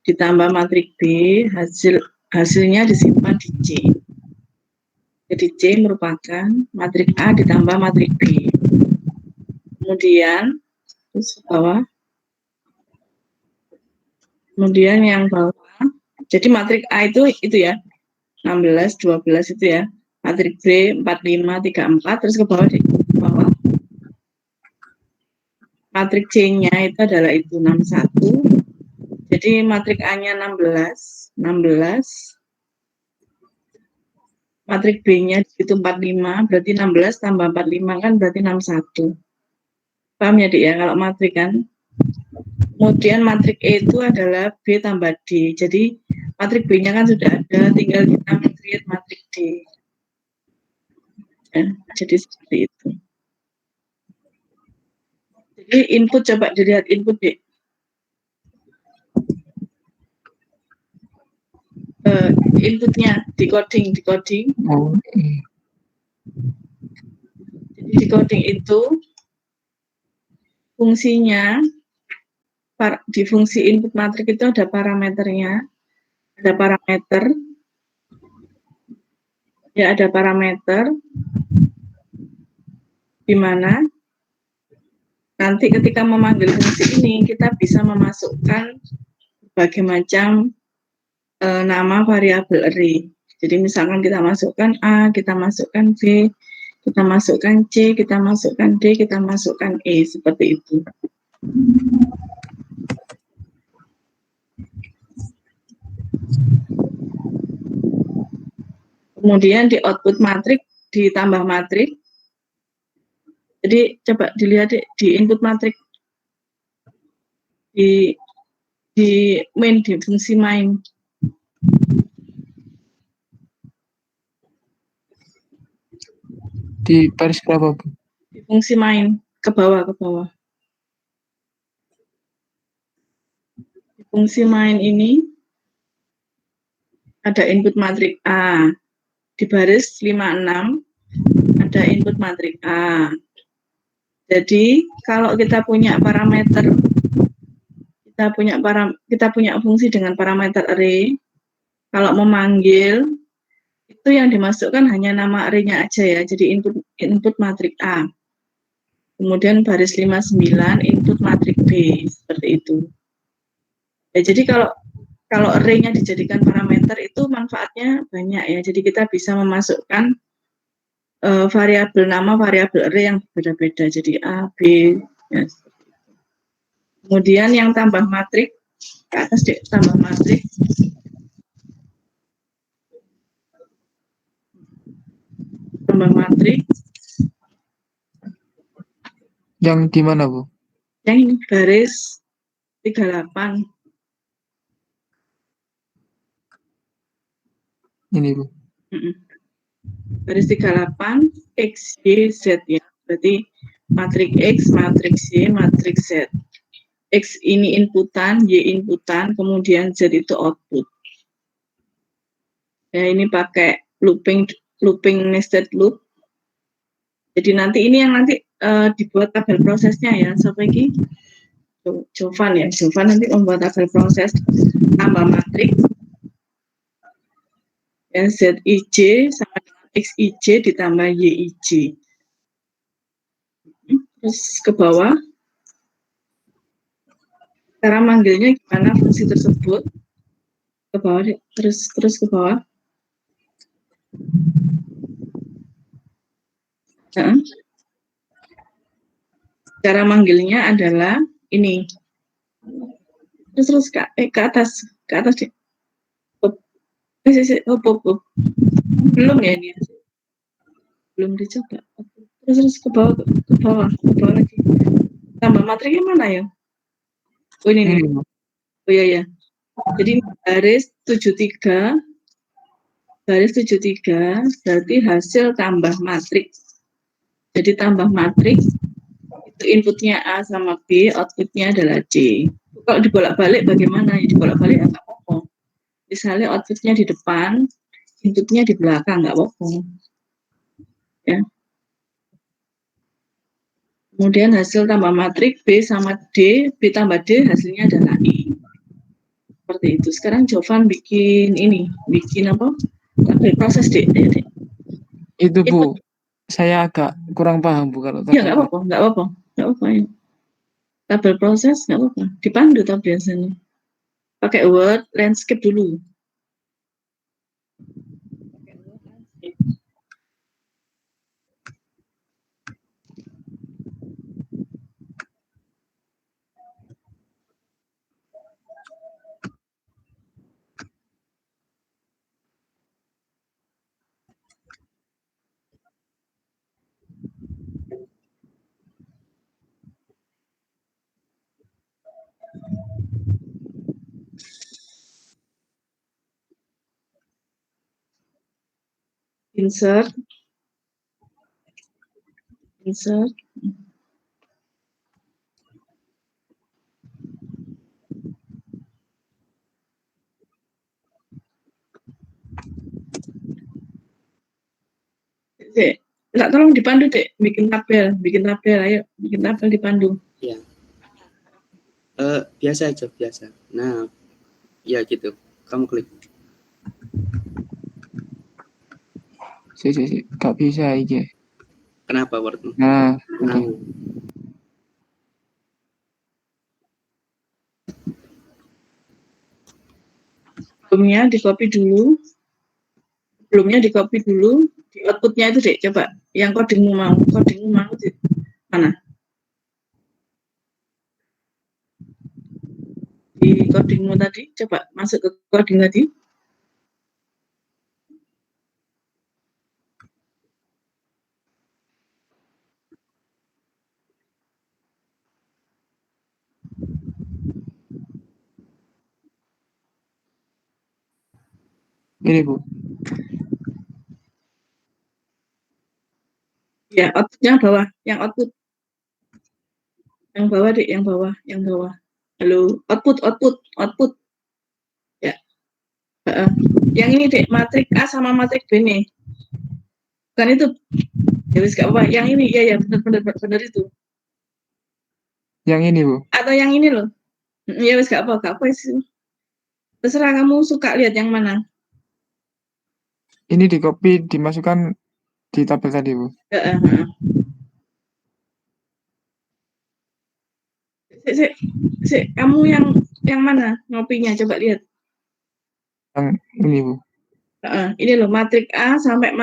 ditambah matrik B, hasilnya disimpan di C. Jadi C merupakan matrik A ditambah matrik B. Kemudian terus bawah. Kemudian yang bawah. Jadi matrik A itu ya. 16, 12 itu ya. Matrik B 45, 34 terus ke bawah matrik C-nya itu adalah itu 61. Jadi matrik A-nya 16, matrik B-nya itu 45, berarti 16 tambah 45 kan berarti 61. Paham ya, Dik ya, kalau matrik kan? Kemudian matrik E itu adalah B tambah D. Jadi matrik B-nya kan sudah ada, tinggal kita create matrik D. Ya, jadi seperti itu. Jadi input, coba dilihat input, Dik. Inputnya decoding. Oh. Jadi decoding itu fungsinya di fungsi input matrik itu ada parameternya, ada parameter di mana nanti ketika memanggil fungsi ini kita bisa memasukkan berbagai macam nama variabel array. Jadi misalkan kita masukkan A, kita masukkan B, kita masukkan C, kita masukkan D, kita masukkan E, seperti itu. Kemudian di output matrik ditambah matrik. Jadi coba dilihat di input matrik di main, di fungsi main. Di baris berapa, Bu? Di fungsi main ke bawah. Di fungsi main ini ada input matrik A. Di baris 56 ada input matrik A. Jadi kalau kita punya parameter, kita punya fungsi dengan parameter array, kalau memanggil itu yang dimasukkan hanya nama array-nya aja ya. Jadi input matrik A. Kemudian baris 59 input matrik B, seperti itu. Ya, jadi kalau array-nya dijadikan parameter itu manfaatnya banyak ya. Jadi kita bisa memasukkan variabel nama variabel array yang berbeda-beda. Jadi A, B, ya. Kemudian yang tambah matrik ke atas tambah matrik. Tambah matrik. Yang di mana, Bu? Yang ini baris 38. Ini, Bu. Baris 38 X, Y, Z ya. Berarti matrik X, matrik Y, matrik Z. X ini inputan, Y inputan, kemudian Z itu output. Ya, ini pakai looping nested loop. Jadi nanti ini yang nanti dibuat tabel prosesnya ya. Siapa ini? Jovan ya. Jovan nanti membuat tabel proses tambah matrik. Ya, ZIJ sama dengan XIJ ditambah YIJ. Terus ke bawah. Cara manggilnya gimana fungsi tersebut? Ke bawah, terus ke bawah. Nah, cara manggilnya adalah ini. Terus ke atas deh. Belum ya ini. Belum dicoba. Terus ke bawah lagi. Tambah matriknya mana ya? Oh ini nih. Oh iya ya. Jadi baris 73 berarti hasil tambah matrik. Jadi tambah matrik itu inputnya A sama B, outputnya adalah C. Kalau dibolak-balik bagaimana? Ya dibolak-balik nggak apa-apa. Misalnya outputnya di depan, inputnya di belakang, nggak apa-apa. Ya. Kemudian hasil tambah matrik B sama D, B tambah D hasilnya adalah E. Seperti seperti itu. Sekarang Jovan bikin apa? Tabel proses dek. Itu Bu, Input. saya agak kurang paham Bu kalau Ya tabel proses. nggak apa-apa. Ya. Tabel proses nggak apa-apa. Dipandu tapi biasanya. Pakai Word, landscape dulu. Insert. Dek, nggak tolong dipandu dek, bikin tabel, ayo, bikin tabel dipandu. Ya. Biasa aja, biasa. Nah, ya gitu. Kamu klik. Sih, gak bisa iki. Kenapa Wordmu? Nah, udah. Sebelumnya di copy dulu, di outputnya itu dek, coba, yang codingmu mau mana? Di codingmu tadi, coba masuk ke coding tadi. Ini Bu. Ya, outputnya bawah, yang output. Yang bawah dek, yang bawah. Halo, output. Ya. Yang ini dek, matrik A sama matrik B nih. Bukan itu. Ya wis gak apa, yang ini ya benar itu. Yang ini Bu. Atau yang ini loh. Ya wis gak apa sih. Terserah kamu suka lihat yang mana. Ini di copy dimasukkan di tabel tadi Bu. Kamu yang mana ngopinya, coba lihat. Yang ini Bu. Ini loh, matrik A sampai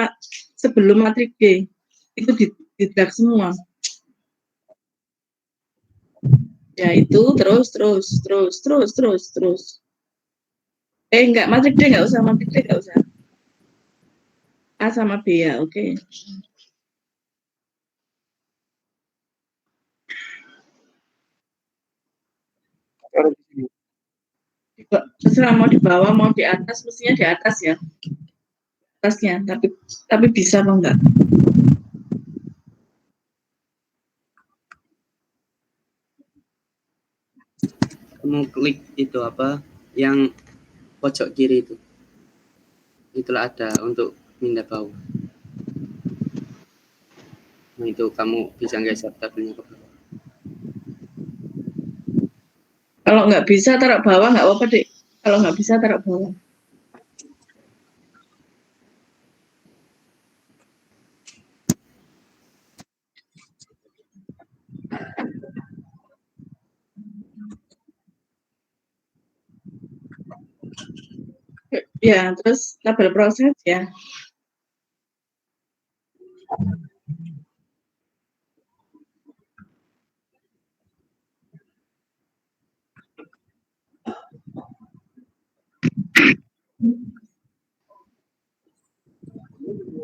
sebelum matrik B itu di-drag semua. Ya itu terus. Enggak, matrik D enggak usah, A sama B ya, oke. Terserah mau di bawah mau di atas, mestinya di atas ya. Atasnya, tapi bisa apa enggak? Kamu klik itu apa? Yang pojok kiri itu. Itulah ada untuk pindah bawah. Nah, itu kamu bisa geser tabelnya ke bawah. Kalau nggak bisa taruh bawah nggak apa-apa dek. Kalau nggak bisa taruh bawah. Ya, terus tabel proses ya.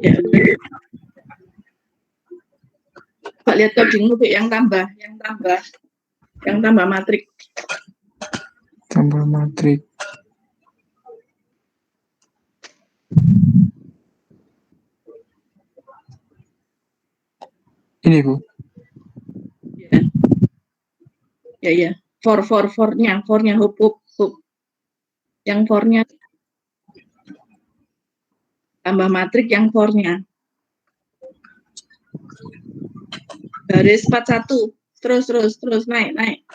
Ya, coba lihat codingmu yang tambah matrik. Tambah matrik. Ini Bu. Ya. For-nya, hop. Yang for-nya tambah matrik yang for-nya. Baris 41. Terus naik.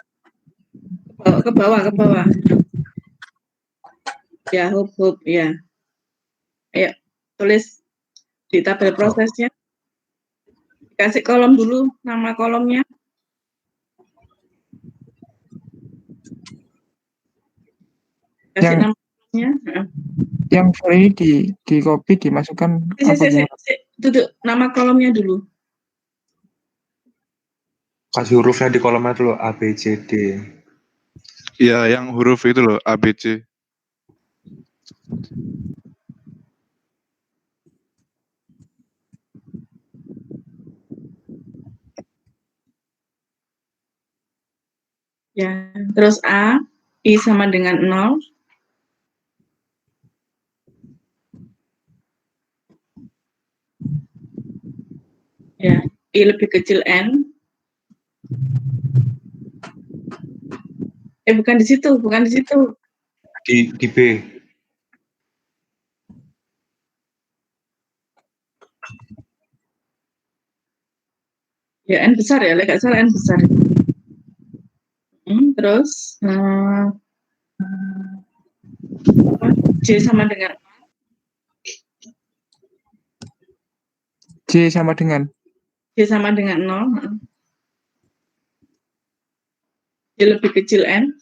Ke bawah. Ya, hub, ya. Ayo, tulis di tabel prosesnya. Kasih kolom dulu, nama kolomnya. Kasih Yang nama kolomnya. yang for ini di copy dimasukkan apa gimana? Duduk, nama kolomnya dulu. Kasih hurufnya di kolomnya dulu A, B, C, D. Iya, yang huruf itu loh, A, B, C. Ya, terus A, I sama dengan 0. Ya, I lebih kecil N. Bukan di situ. Di B. Ya, N besar ya, nggak salah N besar. Terus J sama dengan J sama dengan 0. J lebih kecil N.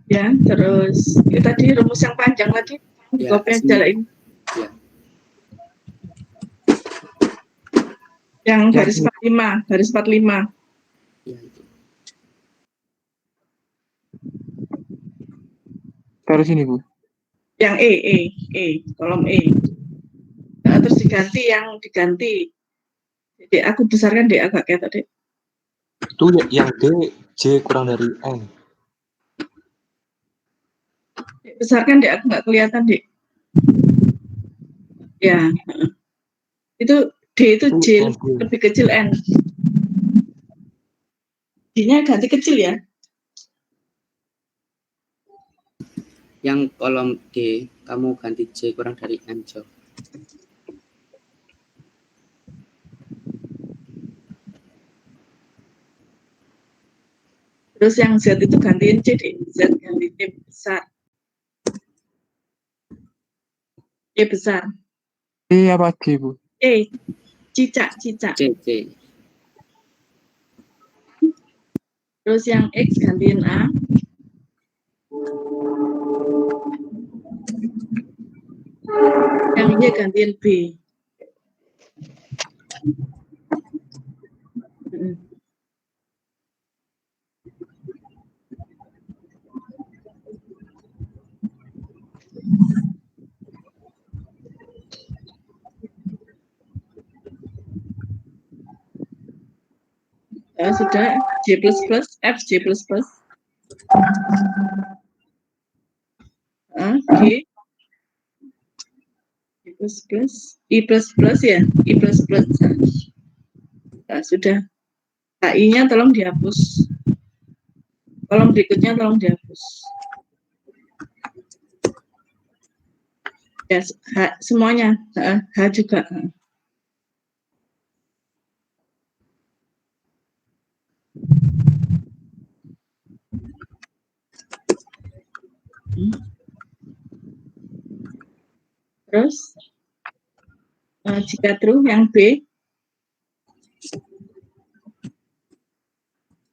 Ya, terus itu tadi rumus yang panjang tadi. Ya, Copy sini. aja ini. Ya. Yang garis Yang 45. Ya, itu. taruh sini Bu. Yang kolom E. Nah, terus diganti. Jadi aku besarkan D agak kayak tadi. Itu yang D, J kurang dari N. Besarkan D, aku nggak kelihatan D. Ya, itu D itu J lebih kecil N. D-nya ganti kecil ya. Yang kolom D, kamu ganti J kurang dari N, Jo. Terus yang Z itu gantiin C, Z ganti D besar. E besar. E apa J Bu? Cicak. C. Terus yang X gantiin A. Yang Y gantiin B. Ya, sudah J++, F J++. G I++ ya, I++. Nah, sudah. HI-nya tolong dihapus. Kolom berikutnya tolong dihapus. Ya, H, semuanya. H juga. Terus jika true yang B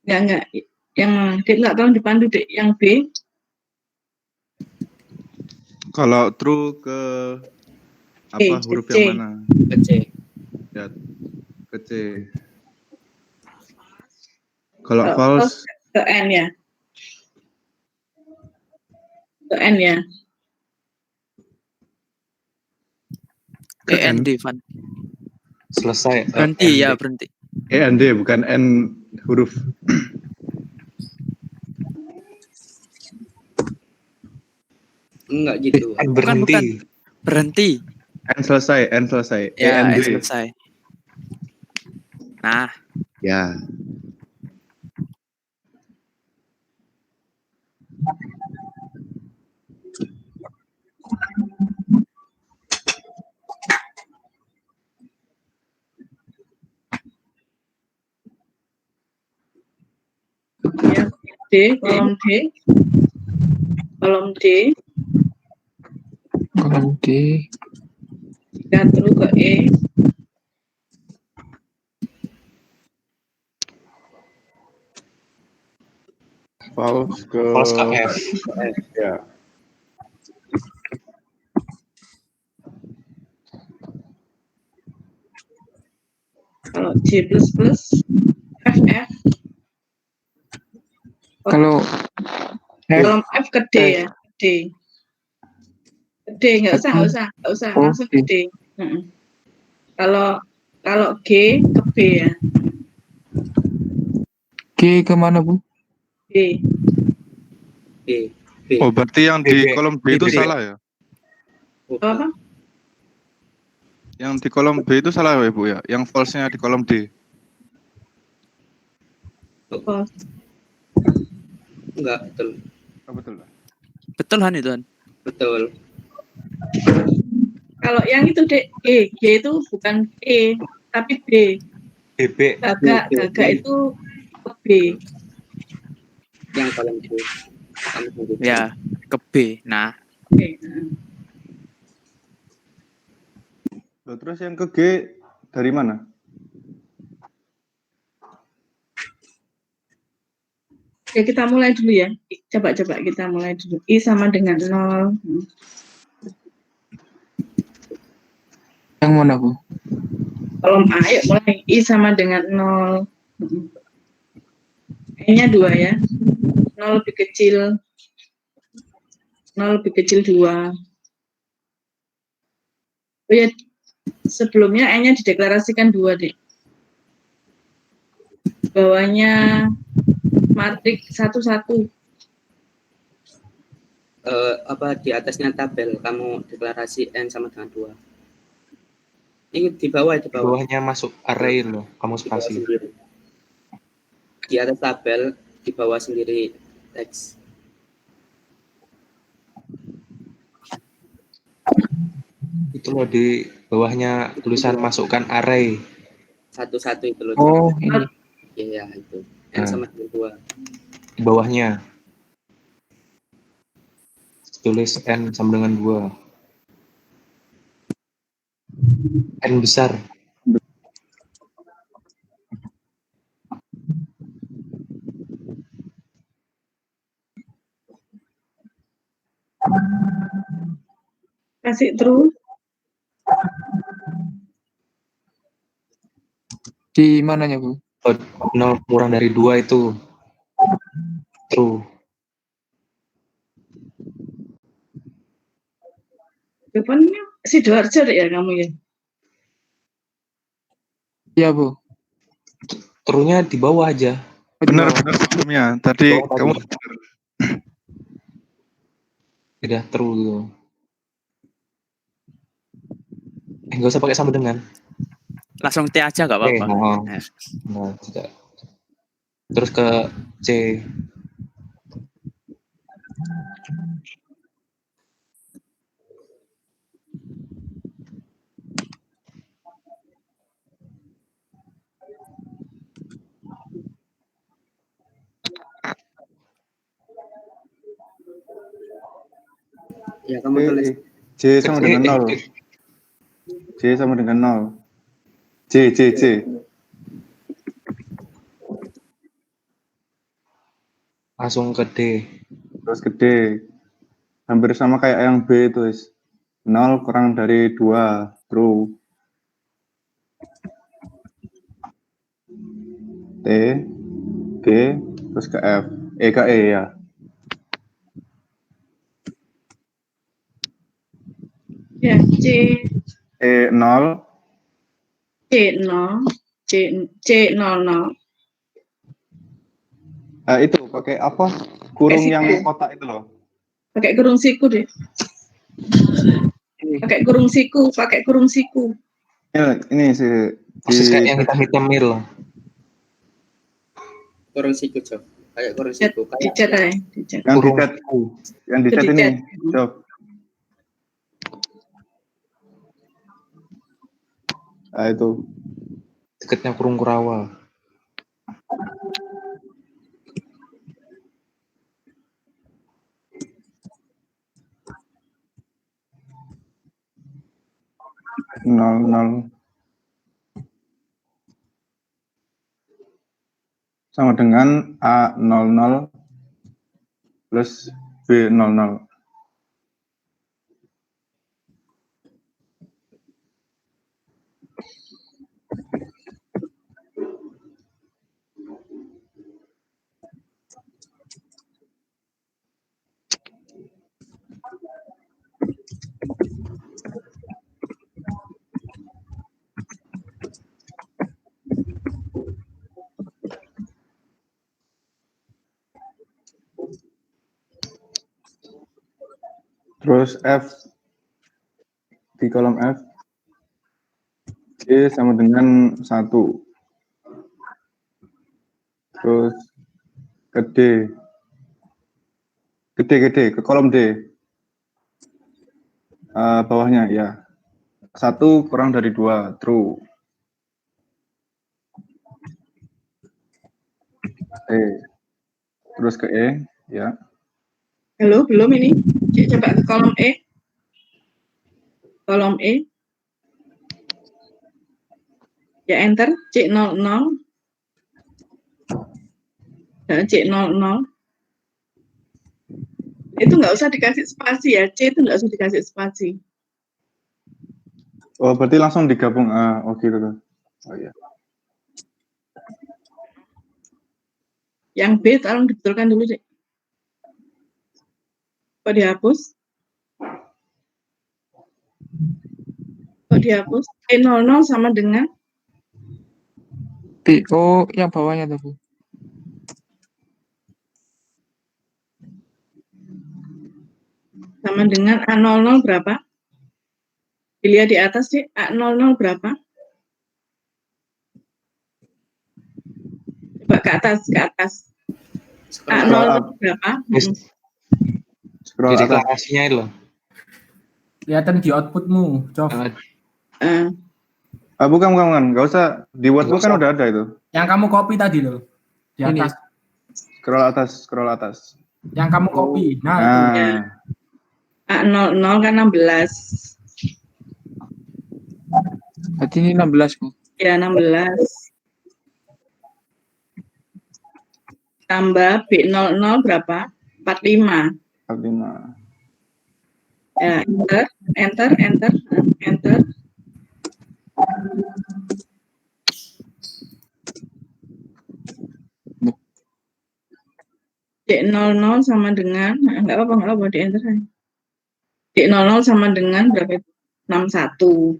enggak yang Dek enggak tolong dipandu Dek yang B. Kalau true ke apa huruf C. yang mana? Ke C. Ya, ke C. Kalau false ke N ya. Ke N ya. END Van. Selesai. Berhenti ya, berhenti. END bukan N huruf. Enggak gitu. N Bukan. berhenti. Berhenti. N selesai. Ya, END. selesai. Nah, Ya. kolom D, kolom D, jika true ke E, False ke False ke F. ya. kalau J++, FF, kalau F, kolom F ke D ya, D. Ke D, nggak usah, Oh, langsung ke D. Heeh. Kalau G ke B ya, G kemana Bu? B. B. B. Oh, berarti yang di BB. kolom B itu BB. salah ya? Apa? Yang di kolom B itu salah ya, Bu ya? Yang false-nya di kolom D. Oh, Enggak, betul. Oh, betul. Betul Han itu Han. Betul. kalau yang itu D, G itu bukan E, tapi B. BB. Gagak itu ke B. Yang kolom B. Kamu tunggu. Ya, ke B. Nah, Oke. Loh, terus yang ke G dari mana? Oke, kita mulai dulu ya. Coba kita mulai dulu. I sama dengan 0. Yang mana Bu? Kolom A, yuk mulai. I sama dengan 0. E-nya 2 ya. 0 lebih kecil. 0 lebih kecil 2. Oh ya, sebelumnya E-nya dideklarasikan 2 deh. Bawahnya matriks 1-1. Apa di atasnya tabel kamu deklarasi N sama dengan 2. Ini di bawah. Di bawahnya masuk array loh, kamu Di bawah spasi. sendiri. Di atas tabel di bawah sendiri teks. Itu loh di bawahnya tulisan masukkan array. 1-1 itu loh. Oh, ini. Iya, itu. N sama dengan 2. Di bawahnya tulis N sama dengan 2. N besar. Kasih true. Di mananya Bu? 0 kurang dari 2 itu true. Depannya Sidoarjo deh ya kamu ya. Iya Bu. True-nya di bawah aja. Oh, di bawah. Benar sebelumnya. Tadi Bawah kamu tadi. Udah true gitu. Nggak usah pakai sama dengan. langsung T aja nggak apa-apa. Oh. Nah, Nah, tidak. Terus ke C. Ya, kamu tulis J sama dengan 0. J sama dengan 0. J. Langsung ke D. Terus gede. Hampir sama kayak yang B itu. 0 kurang dari 2. True. T, G, terus ke F. Ke E ya. Ya, C 0. C0 C00. Itu pakai apa? Kurung Siku. yang kotak itu loh. Pakai kurung siku deh. Pakai kurung siku. Ini sih Persis kayak yang hitam-hitam mil. kurung siku, Job. Kayak kurung siku. Di chat aja. yang di Kurung chat. siku. Yang di Itu chat di ini. chat. Job. Itu. Dekatnya kurung kurawa. 00 sama dengan A00 plus B00. Terus F di kolom F, G sama dengan 1. Terus ke D, ke kolom D. Bawahnya ya. 1 kurang dari 2, true. E. Terus ke E, ya. Halo, belum ini. Cik, coba ke kolom E. Kolom E. Ya, enter. Cik 00. Dan Cik 00. Itu nggak usah dikasih spasi ya. C itu nggak usah dikasih spasi. Oh, berarti langsung digabung. Oh gitu tuh. Oh iya. Yang B tolong dibetulkan dulu, Cik. Kok dihapus? Kok dihapus? E00 sama dengan BO yang bawahnya tuh, Bu. sama dengan A00 berapa? Dilihat di atas, Cik. A00 berapa? Coba ke atas, ke atas. A00 berapa? Scroll Di atas. deklarasinya itu loh. Kelihatan di outputmu, Cof. Bukan. Nggak usah. Di Wordmu Nggak kan usah. udah ada itu. Yang kamu copy tadi loh. Di Ini. atas. Scroll atas. Yang kamu copy. Nah, itu. Ya. A00 kan 16. Berarti ini 16, Bu. Ya, 16. Tambah B00 berapa? 45. 45. Ya, enter. D00 sama dengan, enggak apa-apa di enter aja. D00 sama dengan berapa itu? 61.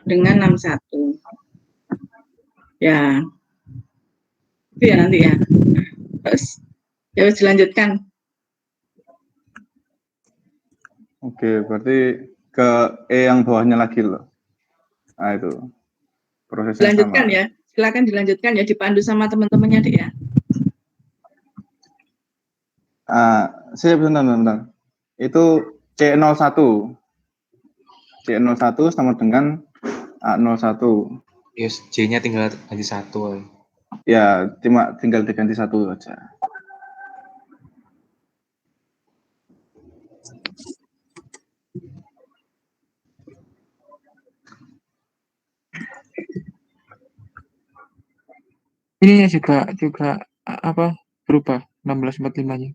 Dengan 61. Ya. Itu ya nanti ya. Terus, ya harus dilanjutkan. Oke, berarti ke E yang bawahnya lagi loh. Nah itu. Prosesnya Dilanjutkan sama. ya. Silakan dilanjutkan ya, dipandu sama teman-temannya, Dik ya. Saya bentar. Itu C01. C01 sama dengan A01. Yes, J-nya tinggal ganti 1. Ya, tinggal diganti 1 aja. Ininya juga apa berubah 1645-nya.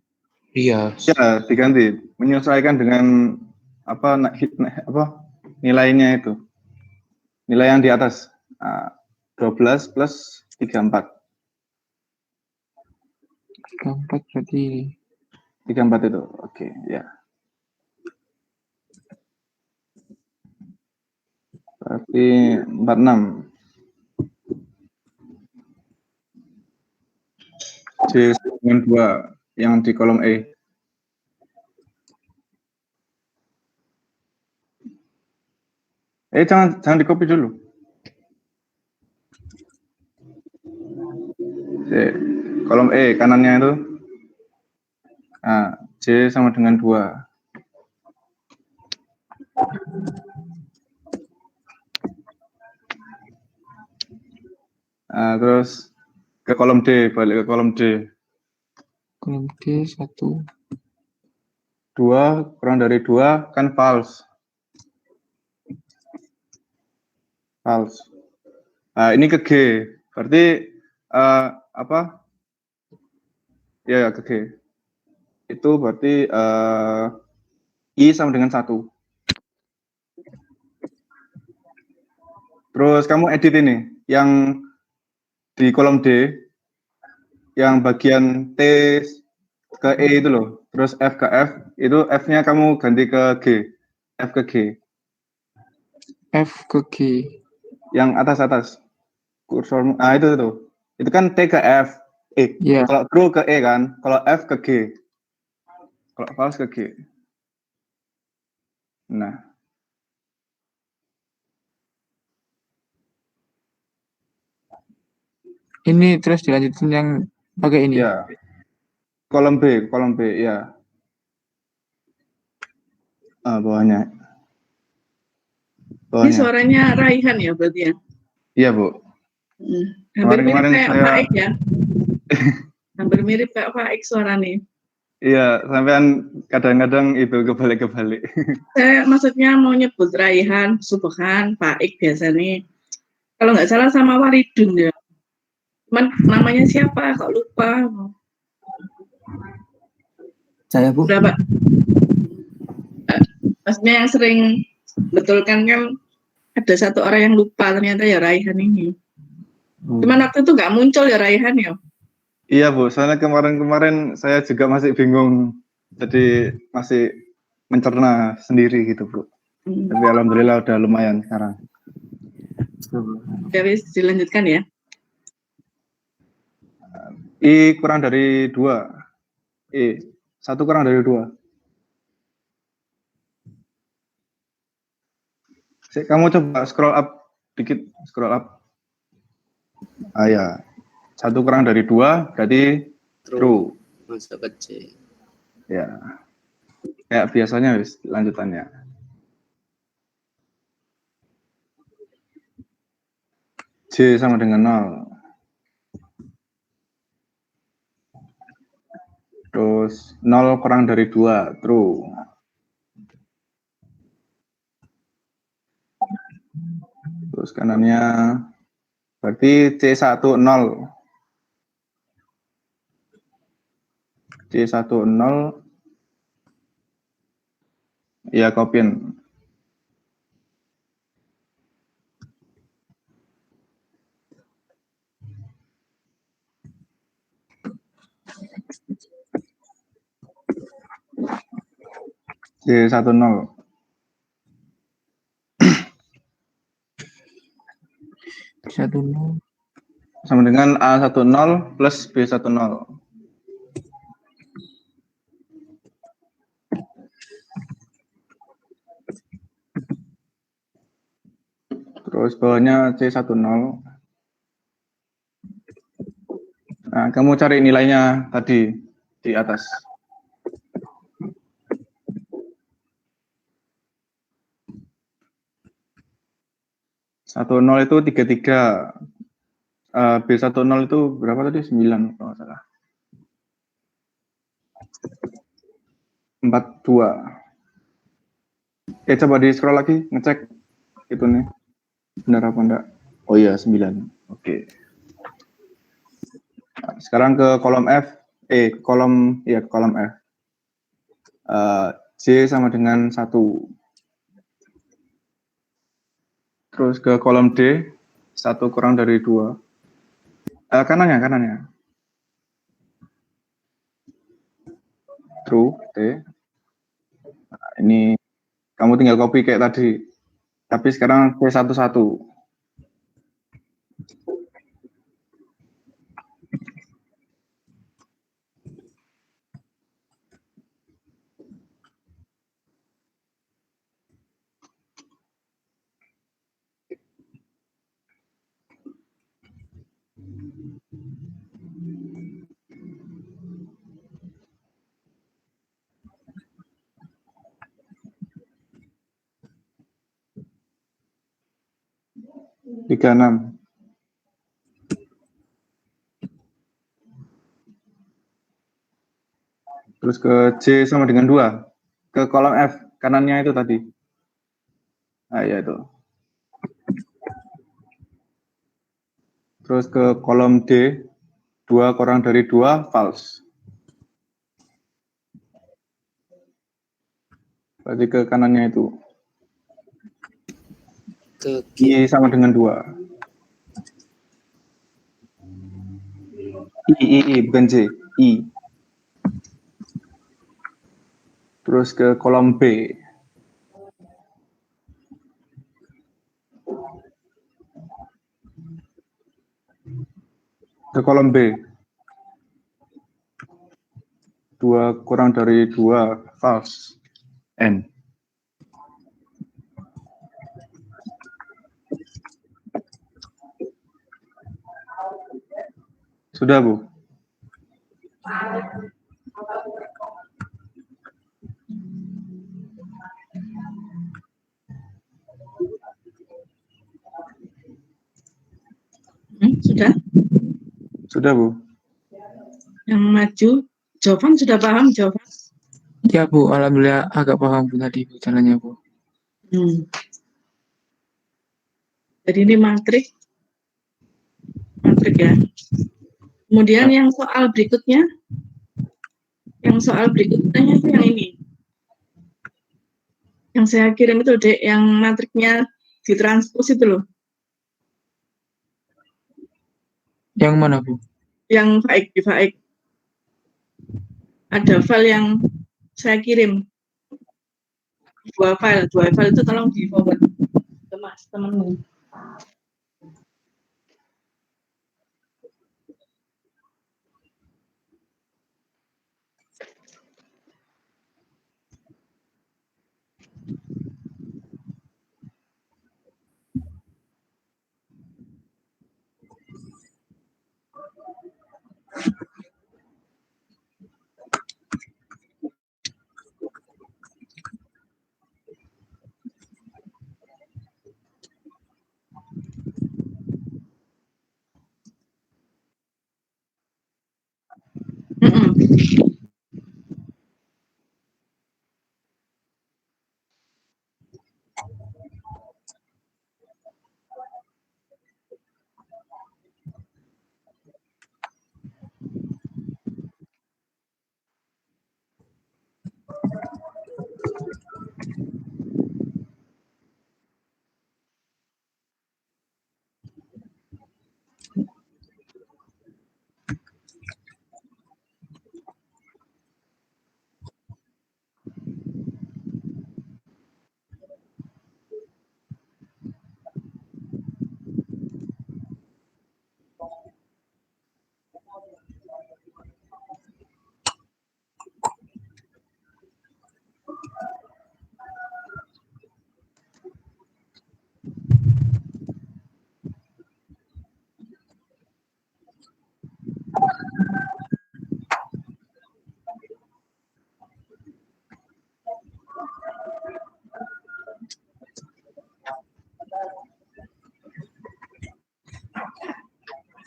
Iya. Ya, diganti. Menyesuaikan dengan apa nilainya itu. Nilai yang di atas. 12 plus 34. 34 berarti 34 itu. Oke, ya. Berarti 46. C dengan 2 yang di kolom E. Jangan di copy dulu. C, kolom E kanannya itu. C sama dengan 2. Terus ke kolom D, balik ke kolom D. kolom D 1. 2 kurang dari 2 kan false. False. Nah, ini ke G. Berarti apa? Ya, ke G. Itu berarti I sama dengan 1. Terus kamu edit ini, yang di kolom D, yang bagian T ke E itu loh. Terus F ke F, itu F-nya kamu ganti ke G. F ke G. F ke G. Yang atas-atas. Kursor, itu kan T ke F. Ya. Kalau true ke E kan, kalau F ke G. Kalau false ke G. Nah, Ini terus dilanjutin yang pakai ini. ya. Kolom B, ya. Bawahnya. Ini suaranya Raihan ya berarti ya? Iya, Bu. Hampir mirip Kemarin-kemarin kayak saya- Pak Ek ya. Hampir mirip kayak Pak Ek suaranya. Iya, sampean kadang-kadang itu kebalik-kebalik. Saya maksudnya mau nyebut Raihan, Subhan, Pak Ek biasanya. Kalau nggak salah sama Waridun ya. Cuman namanya siapa? Kok lupa? Saya Bu. Berapa? Maksudnya yang sering betulkan kan ada satu orang yang lupa ternyata ya Raihan ini. Cuman waktu itu nggak muncul ya Raihan ya. Iya, Bu. Soalnya kemarin-kemarin saya juga masih bingung. Jadi masih mencerna sendiri gitu, Bu. Tapi alhamdulillah udah lumayan sekarang. Ya wis dilanjutkan ya. I kurang dari 2. 1 kurang dari 2. Kamu coba scroll up dikit, scroll up. Ya. 1 kurang dari 2 berarti true. Masuk ke C. Ya. Kayak biasanya wis lanjutannya. J sama dengan 0. Terus 0 kurang dari 2, true. Terus kanannya berarti C10. C10 ya copyin. C10 sama dengan A10 plus B10. Terus bawahnya C10. Nah, kamu cari nilainya tadi di atas. (10) itu 33. B10 itu berapa tadi? 9 kalau nggak salah. 42. Coba di scroll lagi, ngecek itu nih. Benar apa enggak? Oh iya, 9. Oke. Nah, sekarang ke kolom F. Kolom F. J sama dengan 1. Terus ke kolom D, 1 kurang dari 2. Kanannya. True, T. Nah, ini kamu tinggal copy kayak tadi. Tapi sekarang C11. Tiga 6. Terus ke J sama dengan 2. ke kolom F kanannya itu tadi. Nah, ya itu. Terus ke kolom D, 2 kurang dari 2, false. Berarti ke kanannya itu. Ke G. I sama dengan 2. I, bukan J. I. Terus ke kolom B. Ke kolom B. 2 kurang dari 2, false. N. Sudah, Bu? Sudah? Sudah, Bu? Yang maju, Jovan sudah paham, Jovan? Ya Bu, alhamdulillah agak paham Bu tadi Bu caranya Bu. Jadi ini matrik ya. Kemudian yang soal berikutnya itu yang ini. Yang saya kirim itu, Dek, yang matriknya ditranspos itu loh. Yang mana Bu? Yang di faik. Ada file yang saya kirim. 2 file itu tolong di forward ke Mas temenmu.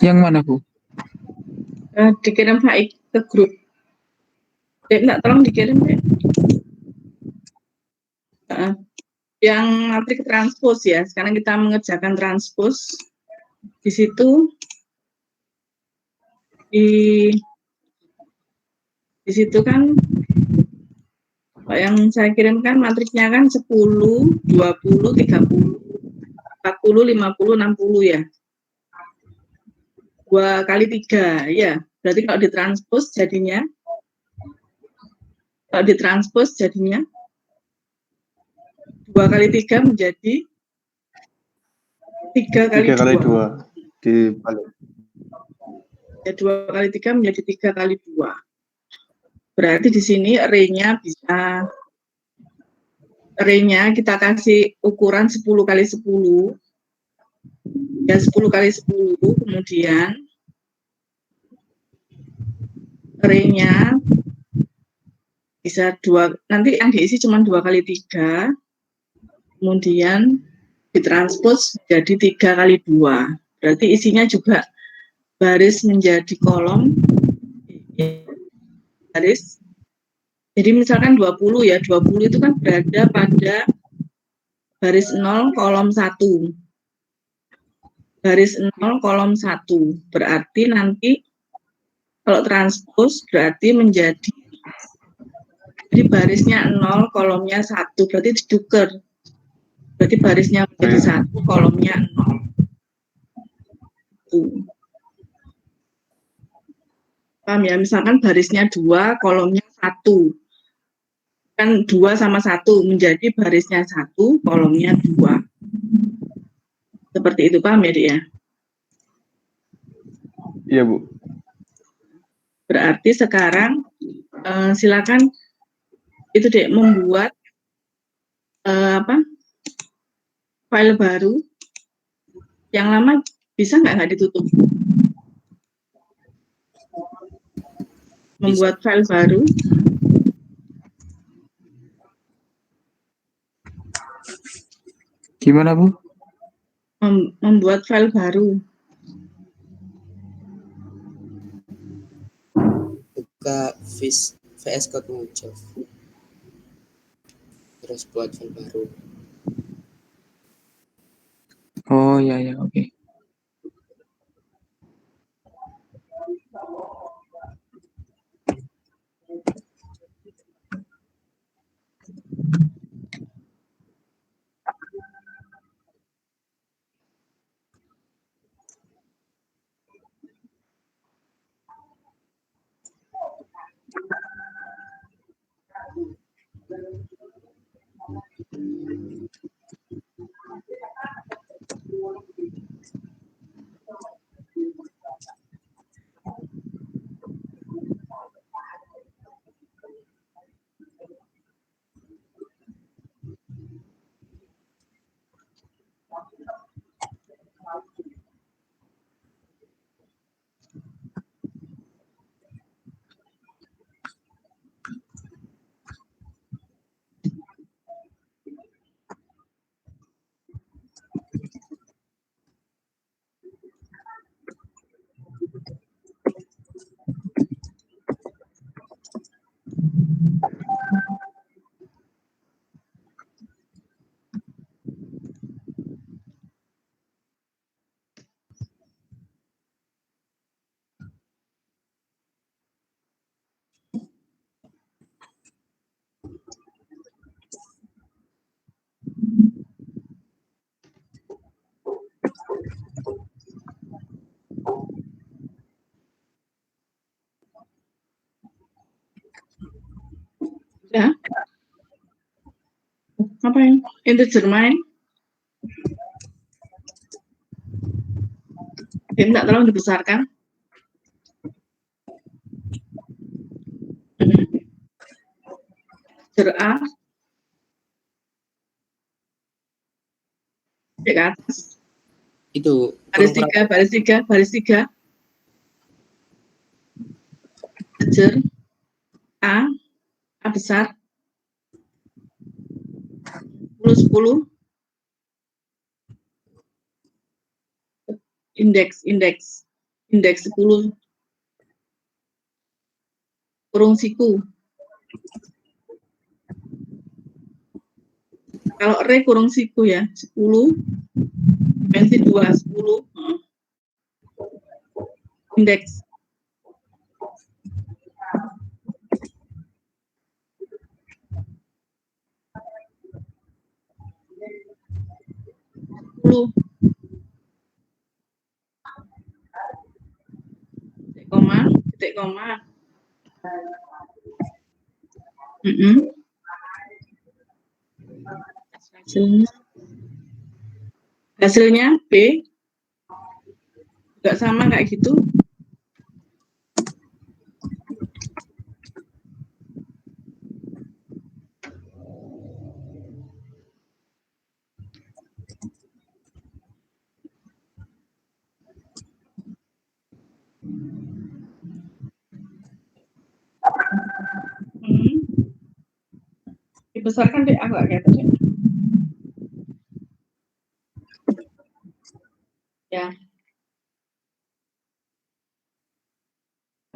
Yang mana Bu? Dikirim faik ke grup. Dek, enggak, tolong dikirim, Dek. Yang matrik transpos ya. Sekarang kita mengerjakan transpos. Di situ di situ kan yang saya kirimkan matriknya kan 10, 20, 30, 40, 50, 60 ya. 2 kali 3 ya. Berarti kalau ditranspos jadinya 2 kali 3 menjadi 3 kali 2. Dibalik. Ya, 2 kali 3 menjadi 3 kali 2. Berarti di sini array-nya kita kasih ukuran 10 kali 10. Ya, 10 kali 10, kemudian array-nya bisa 2, nanti yang diisi cuma 2 kali 3, kemudian ditranspos jadi 3 kali 2. Berarti isinya juga baris menjadi kolom, baris Jadi misalkan 20 ya, 20 itu kan berada pada baris 0 kolom 1. Baris 0 kolom 1. Berarti nanti kalau transpose berarti menjadi jadi barisnya 0 kolomnya 1, berarti diduker. Berarti barisnya menjadi 1 kolomnya 0. Tuh. Paham ya? Misalkan barisnya 2 kolomnya 1. Kan 2 sama 1 menjadi barisnya 1 kolomnya 2. Seperti itu, paham ya, Dik ya? Iya, Bu. Berarti sekarang silakan itu Dek membuat file baru. Yang lama bisa nggak ditutup? Membuat file baru. Gimana, Bu? Membuat file baru. Buka VS Code muncul. Terus buat file baru. Oh, ya, ya, oke. Ya. Apa yang integer main? Minta tolong dibesarkan. Integer A. Di atas. Itu Baris 3, baris 3, baris 3. Integer A besar. 10. Indeks 10. Kurung siku. Kalau array kurung siku ya, 10 dimensi 2, 10. Indeks. Titik koma. Hasilnya B juga sama kayak gitu. Dibesarkan deh, agak kayak tadi. Ya.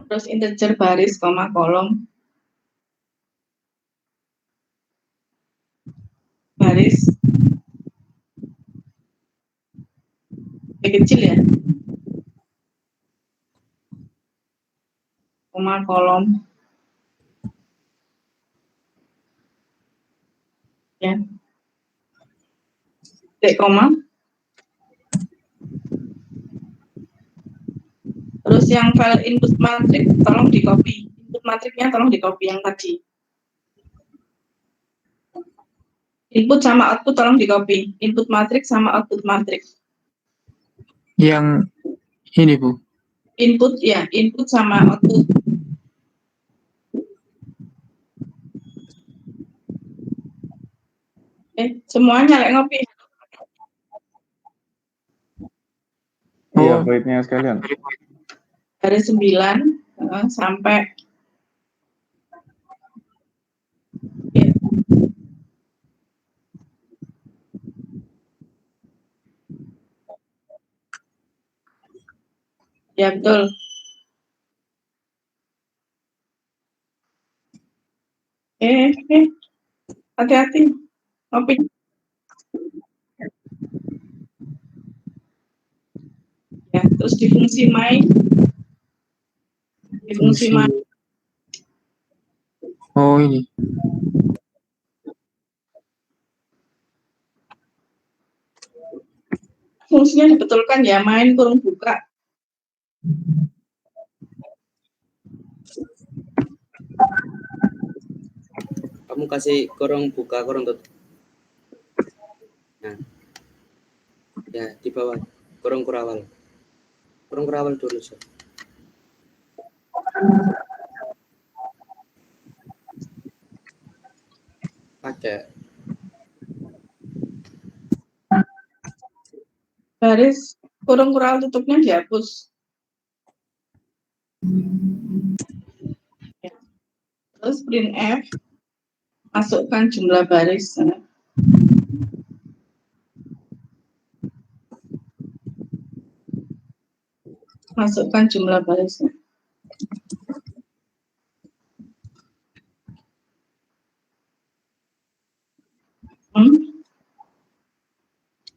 Terus integer baris, koma, kolom. kecil ya. Koma kolom. Ya. Titik koma. Terus yang file input matrix tolong di copy. Input matrixnya tolong di copy yang tadi. Input sama output tolong di copy. Input matrix sama output matrix. Yang ini Bu. Input ya, input sama output. Semuanya lek ngopi. Iya, Oh. void-nya sekalian. Dari 9 sampai ya betul. Hati-hati. Ngopi. Ya, terus di fungsi main. Di fungsi main. Oh ini. Fungsinya dibetulkan ya, main kurung buka. Kamu kasih kurung buka, kurung tutup. Nah, ya di bawah kurung kurawal. Kurung kurawal dulu. So. Pakai Baris kurung kurawal tutupnya dihapus. Ya. Terus print F, masukkan jumlah baris. Masukkan jumlah barisnya.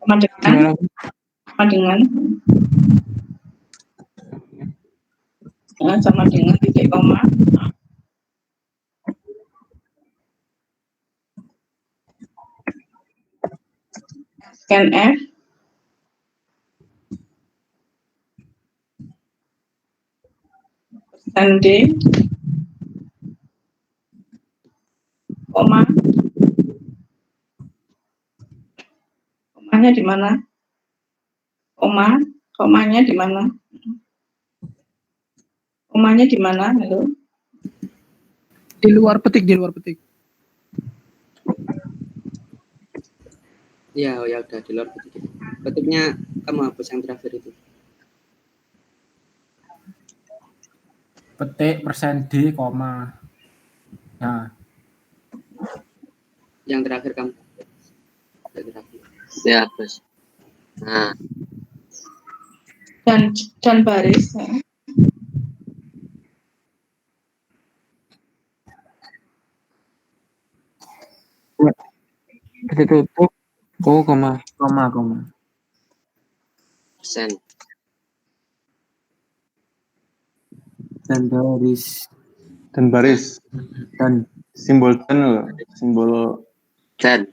Sama dengan sama dengan titik koma. Scan F. Persen D. Koma. Komanya di mana? Komanya di mana? Komanya di mana? Halo. Di luar petik. ya udah di luar petik. Petiknya kamu hapus yang terakhir itu. Petik persen D, koma. Nah, Yang terakhir kamu. Yang terakhir. Ya, Bos. Nah, Dan baris. Tutup. Oh, koma. persen. Dan baris. Dan simbol dan loh, simbol Dan.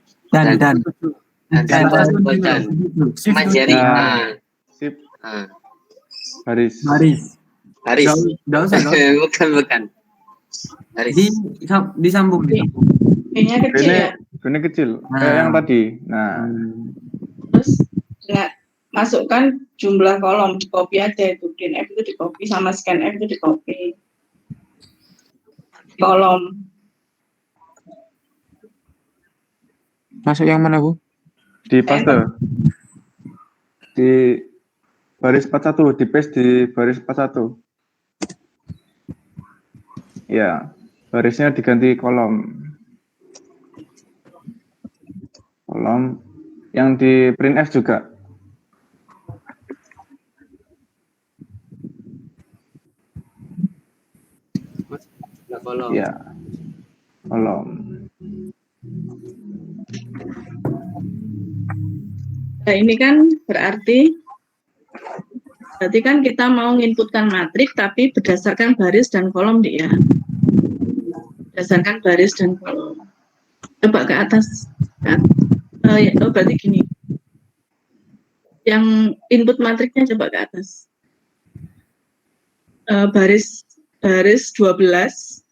Sama jari. Nah. Sip. Baris. Baris. Bukan. Baris. Disambung. B-nya kecil ya. B-nya kecil. Kayak yang tadi. Nah. Terus masukkan jumlah kolom, di copy aja itu. Print F itu di copy sama scan F itu di copy. Kolom. Masuk yang mana, Bu? Di paste. Di baris 41, di paste di baris 41. Ya, barisnya diganti kolom. Kolom yang di print F juga. Nah, kolom. Ya. Kolom. Nah, ini kan berarti Berarti kan kita mau inputkan matrik tapi berdasarkan baris dan kolom ya. Berdasarkan baris dan kolom. Coba ke atas. Berarti gini. Yang input matriknya coba ke atas. Baris 12.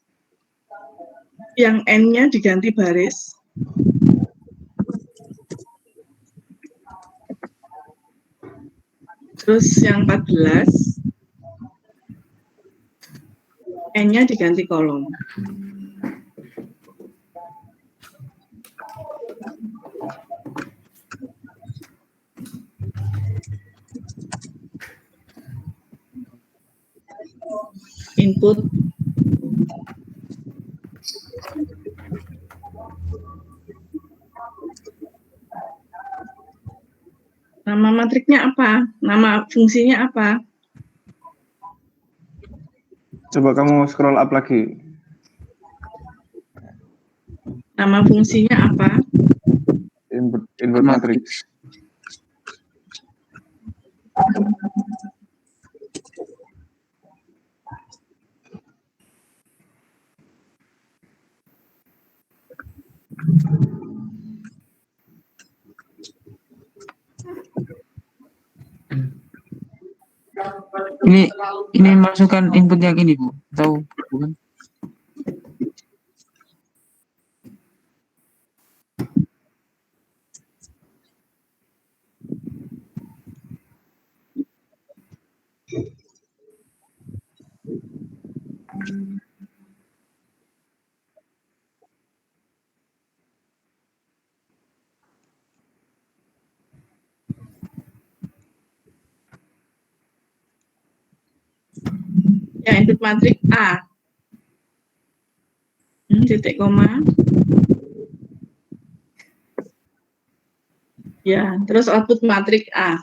Yang N-nya diganti baris. Terus yang 14, N-nya diganti kolom. Input. Nama matriknya apa? Nama fungsinya apa? Coba kamu scroll up lagi. Nama fungsinya apa? Input matrix. Ini masukkan input yang ini, Bu. Tahu bukan? Ya, input matrik A. Titik koma. Ya, terus output matrik A.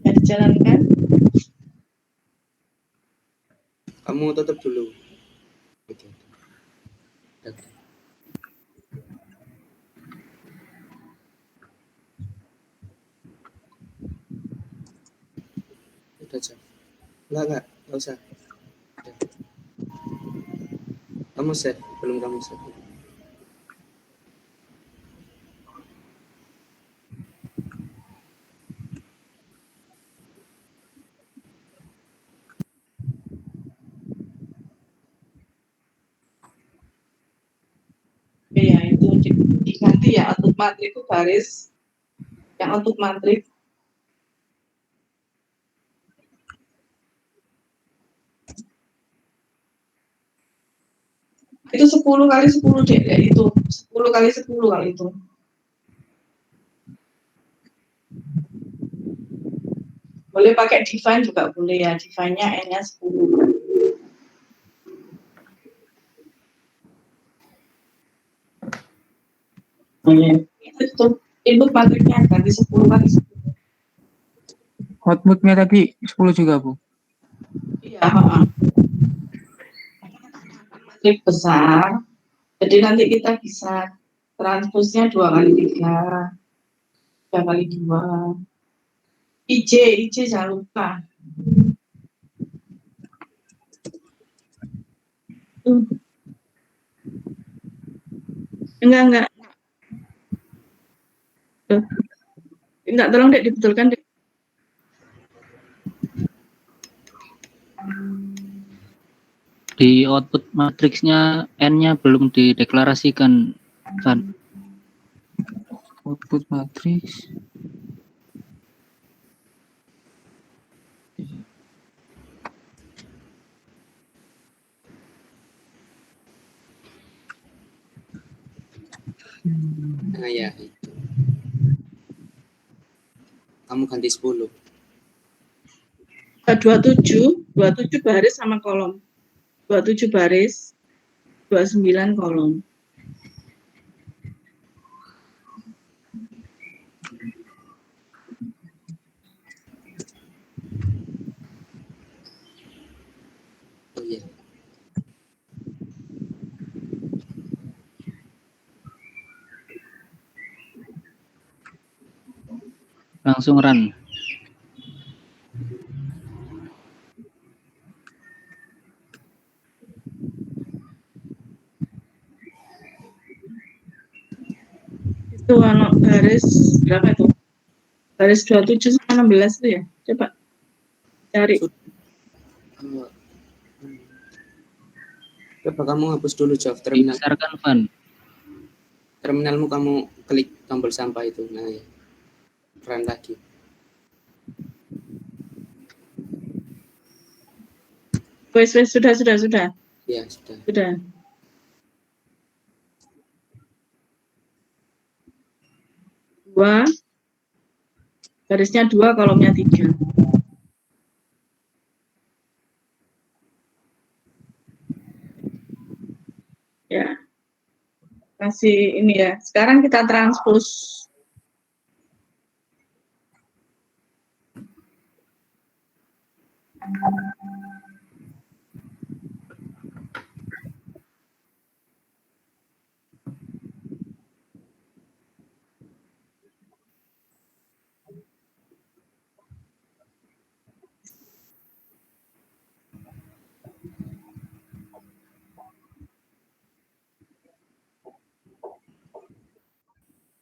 Ya, dijalankan. Kamu tutup dulu. Oke. Udah, Cak. Enggak usah. Udah. Kamu set, belum kamu set. Ya, itu diganti ya, output matrik itu baris. Yang output matrik itu 10 kali 10 deh, ya, itu 10 kali 10 kali itu. Boleh pakai define juga boleh ya, define-nya N-nya 10. Itu input matriknya ganti 10 kali 10. Outputnya tadi 10 juga, Bu. Iya, matrik besar. Jadi nanti kita bisa transposnya 2 kali 3, 3 kali 2. IJ jangan lupa. Enggak. Enggak, tolong dek dibetulkan dek. Di output matriksnya N-nya belum dideklarasikan, Van. Output matriks. Nah, ya itu. Kamu ganti 10. 27 baris sama kolom. 27 baris, 29 kolom. iya. Langsung run. Itu baris berapa itu? Baris 27 sama 16 itu ya. Coba cari. Coba kamu hapus dulu Jov terminal. Dibesarkan, Van. Terminalmu kamu klik tombol sampah itu. Nah, ya. Run lagi. Wes sudah. Ya, sudah. Sudah. Dua. Garisnya 2, kolomnya 3. Ya. Kasih ini ya. Sekarang kita transpose.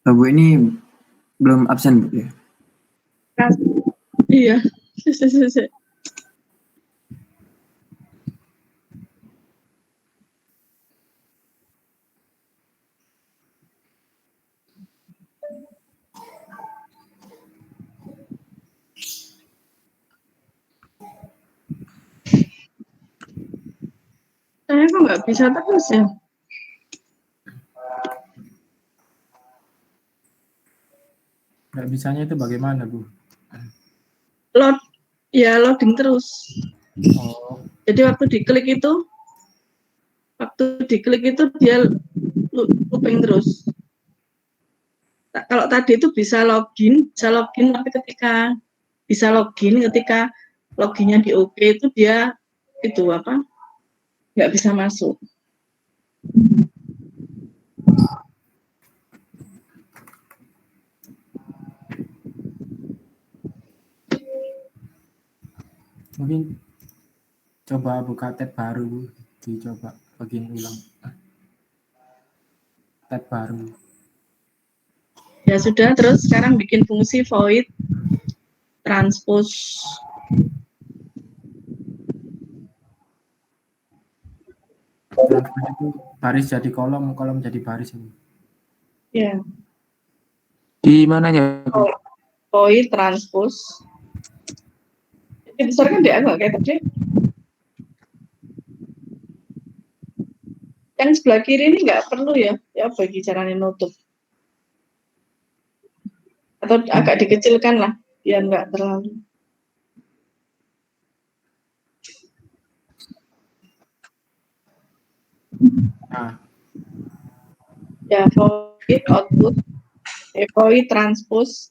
Bu ini belum absen Bu ya? Iya. Saya kok nggak bisa terus ya? Nggak bisanya itu bagaimana, Bu? Loading terus. Oh, Jadi waktu diklik itu dia looping terus. Kalau tadi itu bisa login tapi ketika loginnya di OK itu dia itu apa? Nggak bisa masuk. mungkin coba buka tab baru, Bu. Dicoba login ulang. Tab baru. Ya sudah, terus sekarang bikin fungsi void transpose. Transpose itu baris jadi kolom, kolom jadi baris. Bu. Ya. Di mananya? Void transpose. Dibesarkan dia nggak kayak tadi? Yang sebelah kiri ini nggak perlu ya bagi caranya nutup. Atau agak dikecilkan lah, biar nggak terlalu. Nah. Ya, void output, void transpose.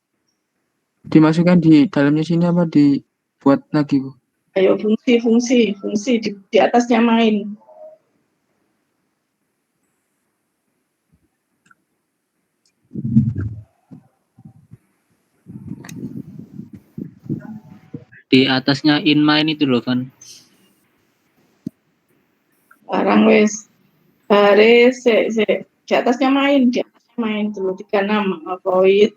Dimasukkan di dalamnya sini apa dibuat lagi, Bu? Ayo fungsi di atasnya main. Di atasnya in main itu loh, Van. Sekarang wes baris di atasnya main dulu 36 void.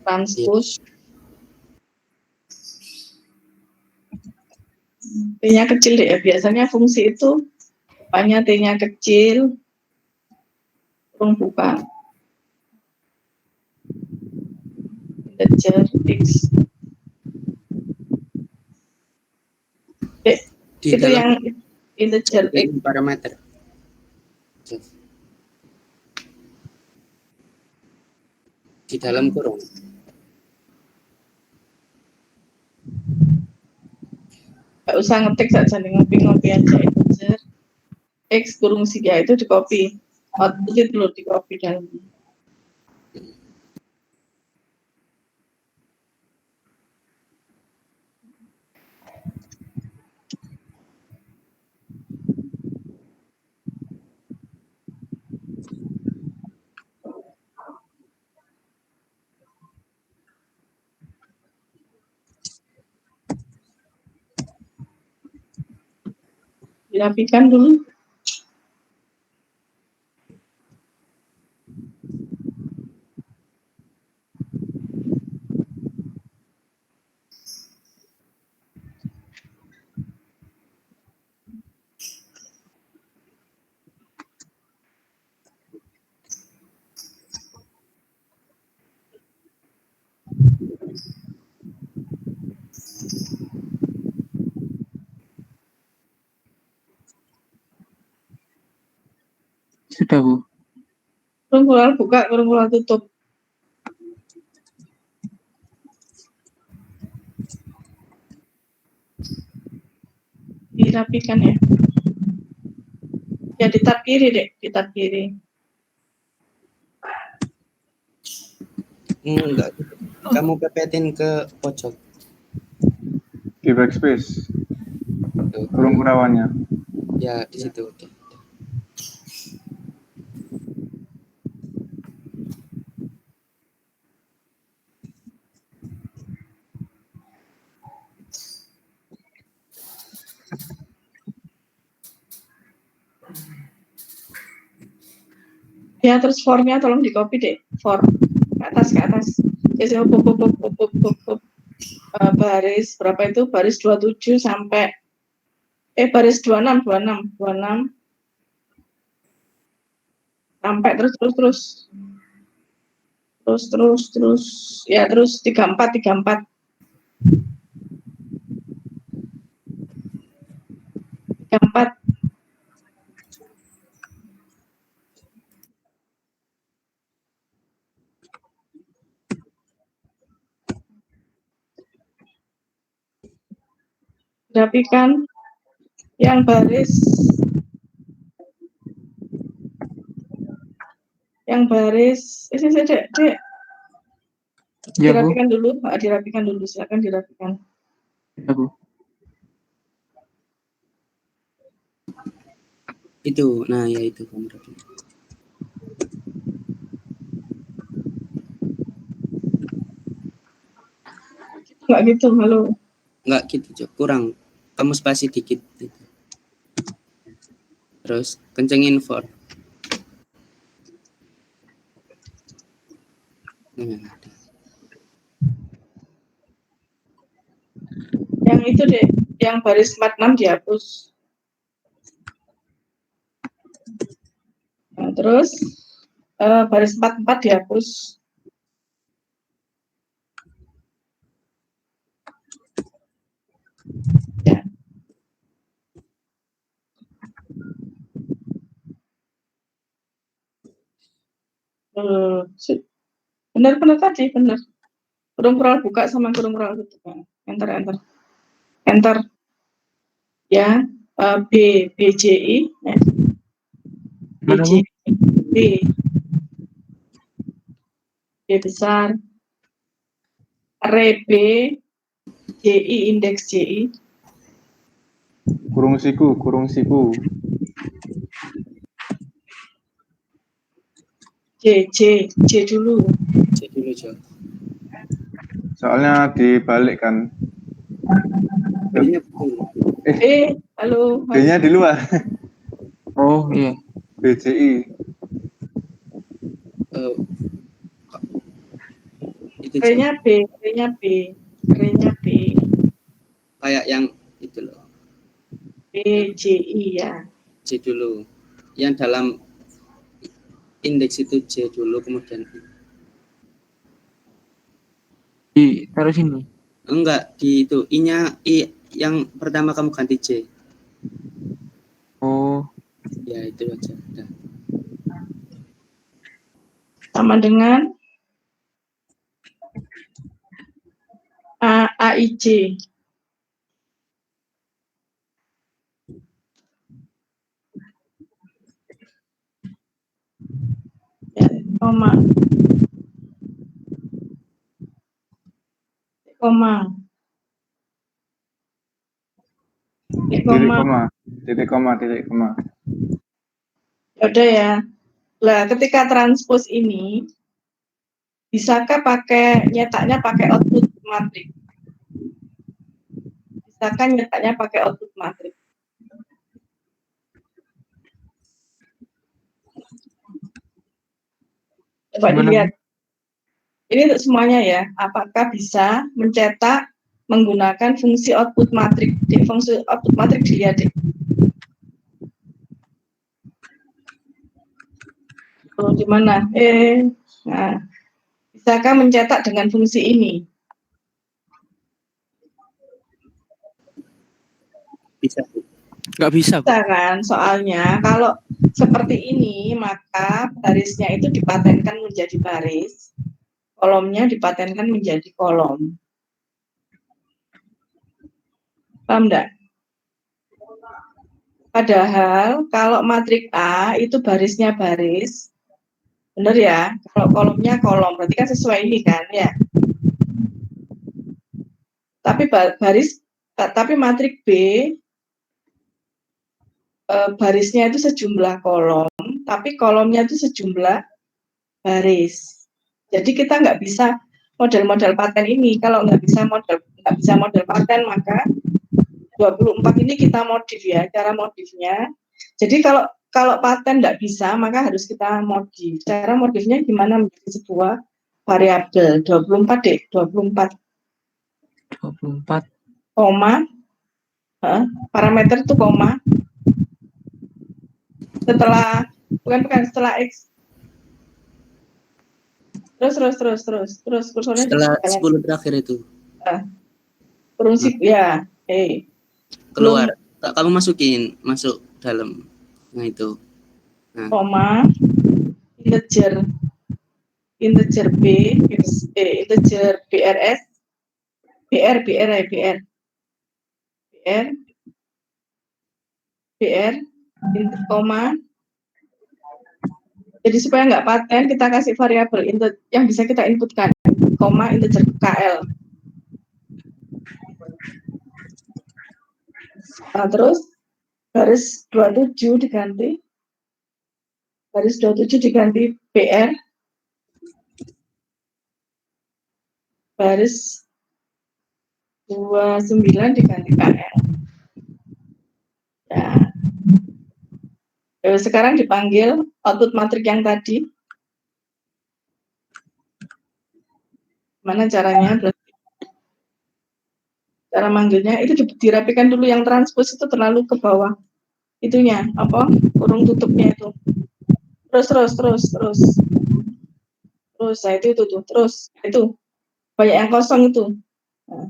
Transpose. T-nya kecil deh ya. Biasanya fungsi itu banyak T-nya kecil. Kurung buka. Integer X. Di itu yang integer X. Parameter. Di dalam kurung. Nggak usah ngetik saja, ngopi-ngopi aja integer X kurung 3 itu di copy. Output itu loh di copy dalam. Dirapikan dulu. Sudah, Bu. Kurung buka, kurung tutup. Dirapikan ya. Ya di tab kiri deh, di tab kiri. Enggak. Kamu pepetin ke pojok. Di backspace. Kurung kurawannya. Ya, di situ. Oke. Ya, terus formnya tolong di copy deh. Form ke atas. Jadi baris berapa itu? Baris 27 sampai baris 26 sampai terus ya, terus 34 rapikan yang baris Dek. Ya, Bu. Dirapikan dulu, silakan dirapikan. Ya, Bu. Itu, nah ya itu kamu rapikan. Enggak gitu, halo. Enggak gitu, Cok. Kurang. Kamu spasi dikit. Gitu. Terus kencengin for. Yang itu deh, yang baris 46 dihapus. Nah, terus baris 44 dihapus. Ya. Benar tadi, benar. Kurung buka sama kurung tutup. Enter. Ya, BJI. BJI. B besar. Array B, JI, indeks JI. Kurung siku. J dulu, Cok. Soalnya dibalik kan. Halo. B-nya di luar. Oh, iya. BJI. Nya B. Kayak yang itu loh. BJI ya. J dulu. Yang dalam indeks itu J dulu, kemudian I taruh sini. Enggak, di itu I-nya yang pertama kamu ganti J. Oh. Ya, itu aja. Udah. Sama dengan AIJ. Ya, koma. Titik koma. Udah ya. Lah, ketika transpose ini bisakah nyetaknya pakai output matrix? Bisakah nyetaknya pakai output matrix? Coba Gimana, dilihat. Ini untuk semuanya ya. Apakah bisa mencetak menggunakan fungsi output matrix? Di fungsi output matrix dilihat deh. Oh, di mana? Nah, bisakah mencetak dengan fungsi ini? Bisa. Nggak bisa, Bu. Bisa kan? Soalnya kalau seperti ini, maka barisnya itu dipatenkan menjadi baris, kolomnya dipatenkan menjadi kolom. Paham enggak? Padahal kalau matrik A itu barisnya baris, benar ya? Kalau kolomnya kolom, berarti kan sesuai ini kan ya? Tapi matrik B barisnya itu sejumlah kolom, tapi kolomnya itu sejumlah baris. Jadi kita nggak bisa model-model paten ini. Kalau nggak bisa model paten, maka 24 ini kita modif ya, cara modifnya. Jadi kalau paten nggak bisa, maka harus kita modif. Cara modifnya gimana? Menjadi sebuah variabel 24 deh, 24 koma, parameter itu koma. Setelah X. Terus kursornya Setelah 10 terakhir itu. Kurung ya. Keluar. Kamu masuk dalam. Nah itu. Nah. Koma integer B, integer BRS, BR, koma. Jadi supaya nggak paten, kita kasih variabel yang bisa kita inputkan, koma integer KL. Nah, terus garis 27 diganti BR, garis 29 diganti KL. Ya. Sekarang dipanggil output matrik yang tadi. Mana caranya? Cara manggilnya itu dirapikan dulu, yang transpose itu terlalu ke bawah. Itunya apa? Kurung tutupnya itu. Terus. Nah, itu tuh. Terus itu banyak yang kosong itu. Nah.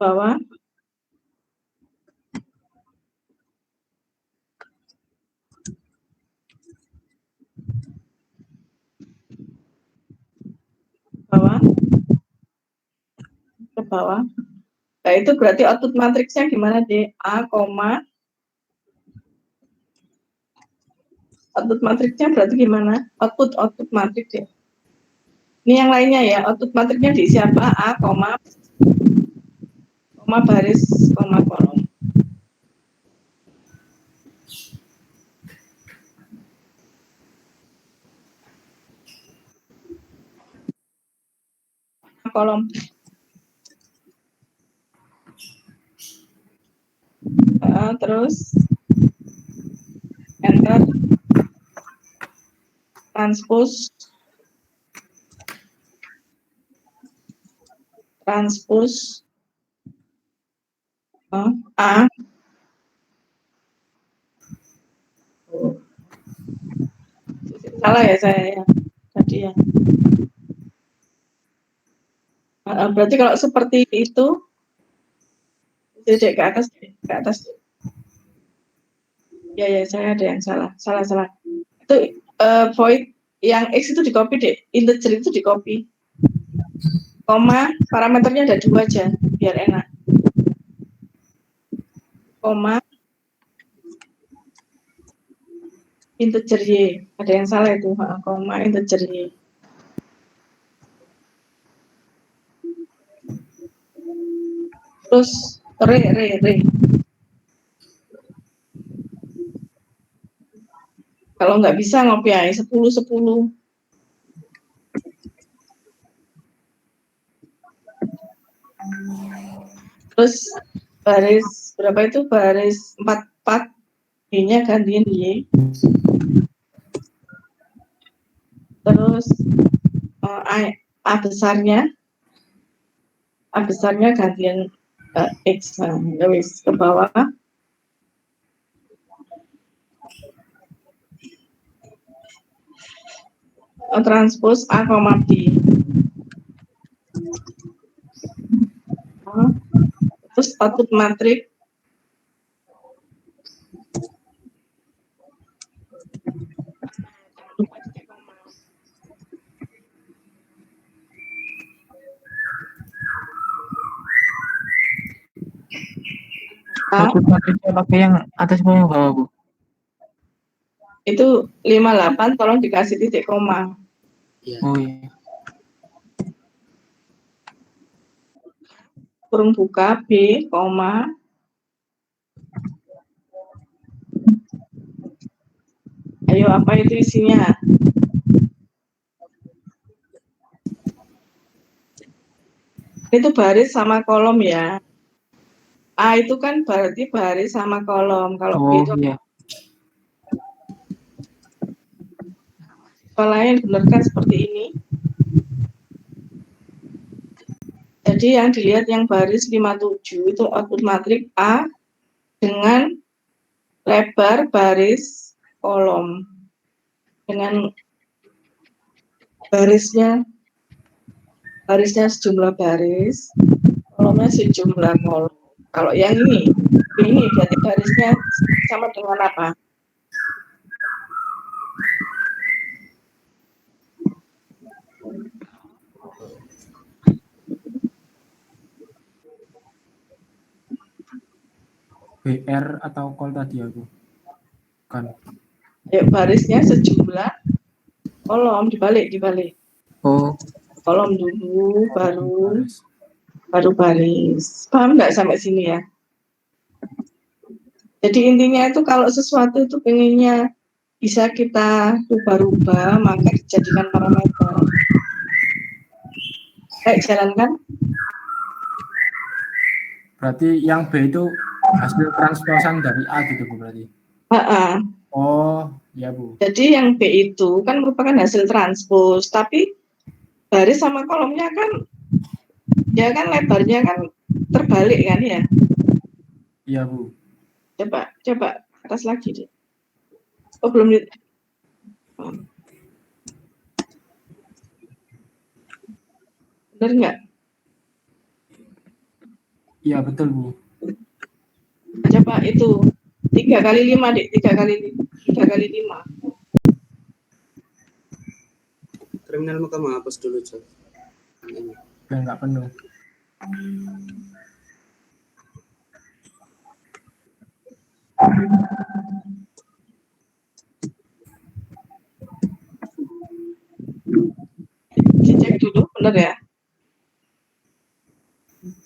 Bawah. Ke bawah. Nah, itu berarti output matriksnya gimana deh? A, output matriksnya berarti gimana? Output matriks ya. Ini yang lainnya ya, output matriknya diisi apa? A, koma baris, koma kolom. Kolom. Terus enter, transpose A. Salah ya saya ya tadi ya. Berarti kalau seperti itu, ke atas. Ya, saya ada yang salah. Itu void yang X itu di copy deh, integer itu di copy. Koma, parameternya ada 2 aja, biar enak. Koma, integer Y. Ada yang salah itu, koma, integer Y. Terus, re. Kalau nggak bisa ngopiai 10-10. Terus baris berapa itu? Baris 44, Y-nya gantiin Y. Terus A besarnya gantiin X. Nah, wis ke bawah. Transpose A, B. Terus output matrik output matrixnya pakai yang atas sama yang bawah, Bu? itu 58, tolong dikasih titik koma. Oh iya. Kurung buka B, koma. Ayo, apa itu isinya? Itu baris sama kolom ya. A itu kan berarti baris sama kolom. Kalau B itu iya. lain benarkan seperti ini. Jadi yang dilihat yang baris 57 itu output matrik A dengan lebar baris kolom. Dengan barisnya sejumlah baris, kolomnya sejumlah kolom. Kalau yang ini berarti barisnya sama dengan apa? BR atau call tadi aku kan Ya, barisnya sejumlah kolom, dibalik. Oh, kolom dulu baru baris. Paham nggak sampai sini ya? Jadi intinya itu kalau sesuatu itu pengennya bisa kita rubah-rubah, maka dijadikan parameter. Jalankan. berarti yang B itu hasil transposan dari A gitu, Bu, berarti? Oh, ya, Bu. Jadi yang B itu kan merupakan hasil transpos, tapi baris sama kolomnya kan, ya kan lebarnya kan terbalik kan ya? Iya, Bu. Coba atas lagi deh. Oh, belum di... Benar nggak? Iya, betul, Bu. Coba itu 3 kali 5, Dik. 3 kali 5. Terminal kamu hapus dulu, Cok. Biar nggak penuh. Dicek dulu, benar ya?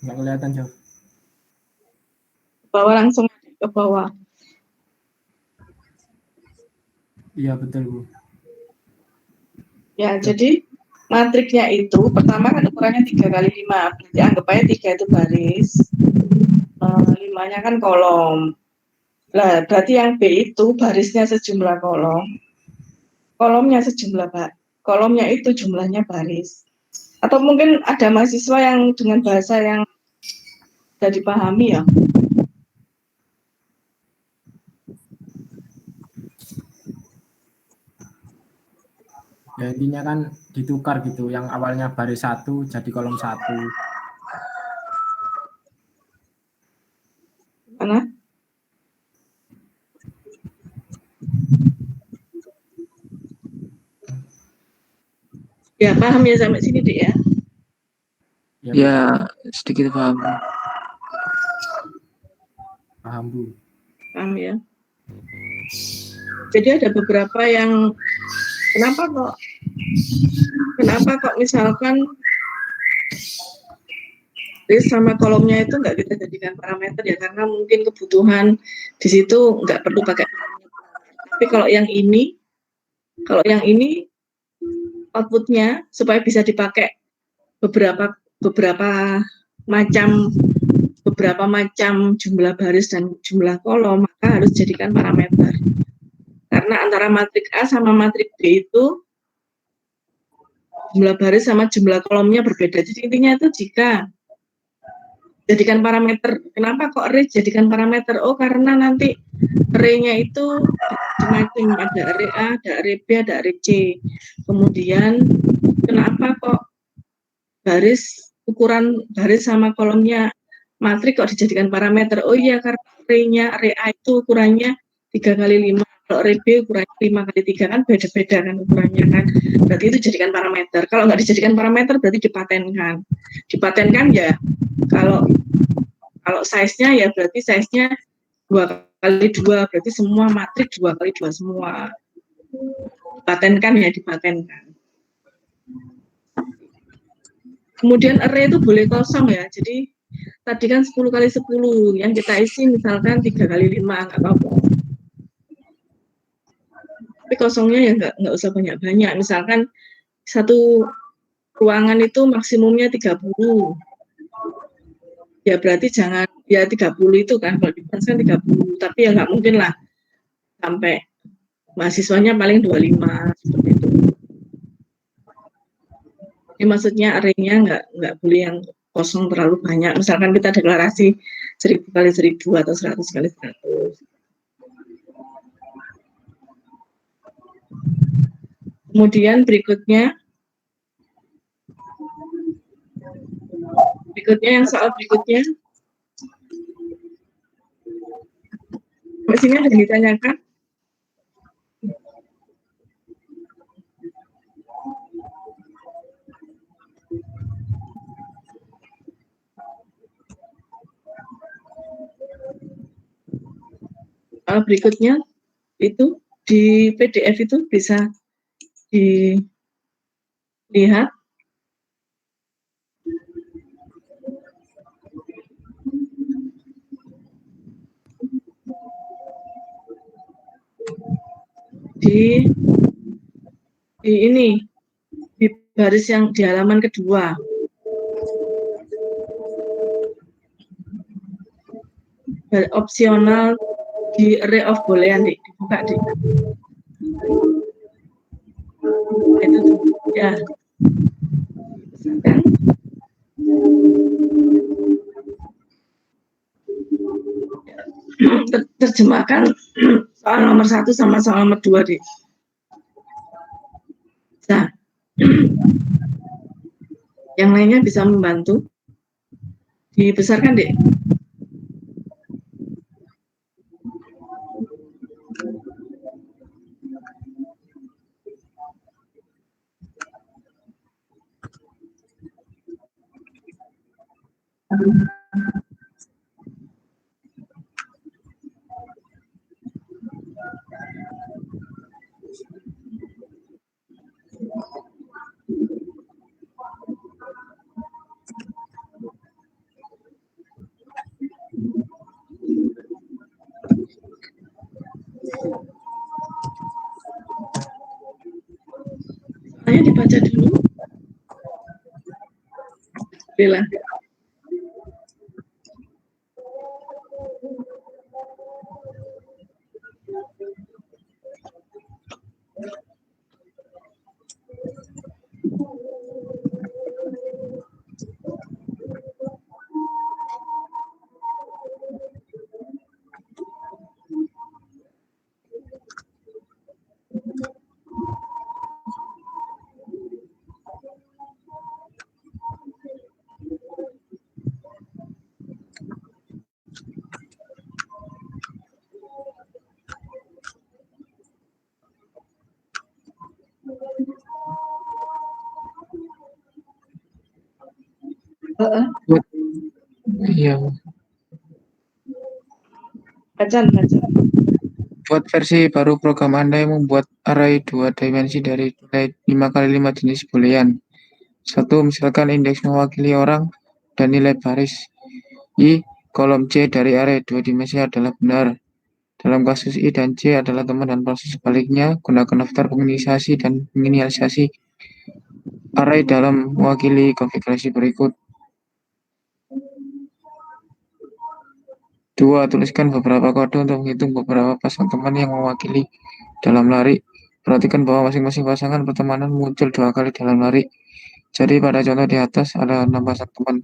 Nggak kelihatan, Cok. Bawah langsung ke bawah. Iya, betul, Bu. Ya, jadi matriknya itu pertama kan ukurannya 3 kali 5, berarti anggap aja 3 itu baris, 5-nya kan kolom. Nah, berarti yang B itu barisnya sejumlah kolom, kolomnya itu jumlahnya baris. Atau mungkin ada mahasiswa yang dengan bahasa yang sudah dipahami ya. Ya, intinya kan ditukar gitu, yang awalnya baris 1 jadi kolom 1. Mana? Ya, paham ya sampai sini, Dik ya? ya sedikit paham. Paham, Bu. Paham ya? Jadi ada beberapa yang kenapa kok misalkan baris sama kolomnya itu nggak kita jadikan parameter ya, karena mungkin kebutuhan di situ nggak perlu pakai parameter. Tapi kalau yang ini Kalau yang ini outputnya supaya bisa dipakai beberapa macam jumlah baris dan jumlah kolom, maka harus jadikan parameter. Karena antara matrik A sama matrik B itu jumlah baris sama jumlah kolomnya berbeda. Jadi intinya itu jika jadikan parameter. Kenapa kok array jadikan parameter? Oh, karena nanti array-nya itu macam-macam, ada array A, ada array B, ada array C. Kemudian kenapa kok ukuran baris sama kolomnya matrik kok dijadikan parameter? Oh iya, karena array A itu ukurannya 3x5, kalau array B ukurannya 5x3 kan beda-beda kan ukurannya kan. Berarti itu dijadikan parameter. Kalau nggak dijadikan parameter berarti dipatenkan. Dipatenkan ya kalau size-nya ya berarti size-nya 2x2, berarti semua matrik 2x2 semua. Dipatenkan ya, dipatenkan. Kemudian array itu boleh kosong ya. Jadi tadi kan 10x10, yang kita isi misalkan 3x5, nggak apa-apa. Tapi kosongnya ya nggak usah banyak-banyak. Misalkan satu ruangan itu maksimumnya 30. Ya berarti jangan, ya 30 itu kan, kalau dipaskan 30. Tapi ya nggak mungkin lah sampai mahasiswanya paling 25, seperti itu. Ini maksudnya array-nya nggak boleh yang kosong terlalu banyak. Misalkan kita deklarasi 1000x1000 atau 100x100. Kemudian berikutnya yang soal berikutnya. Sini ada yang ditanyakan? Berikutnya itu di PDF itu bisa dilihat. Di ini, di baris yang di halaman kedua. Opsional di array of boolean, dibuka di. Itu ya. Terjemahkan soal nomor 1 sama soal nomor 2 deh. Nah, yang lainnya bisa membantu. Dibesarkan deh. Ayo dibaca dulu. Bila. Iya. Baca. Buat versi baru program Anda yang membuat array 2 dimensi dari nilai 5x5 jenis boolean. 1. Misalkan indeks mewakili orang dan nilai baris I kolom C dari array 2 dimensi adalah benar. Dalam kasus I dan J adalah teman dan proses sebaliknya, gunakan daftar penginisiasi dan penginisiasi array dalam mewakili konfigurasi berikut. 2. Tuliskan beberapa kode untuk menghitung beberapa pasang teman yang mewakili dalam lari. Perhatikan bahwa masing-masing pasangan pertemanan muncul 2 kali dalam lari. Jadi pada contoh di atas ada 6 pasang teman.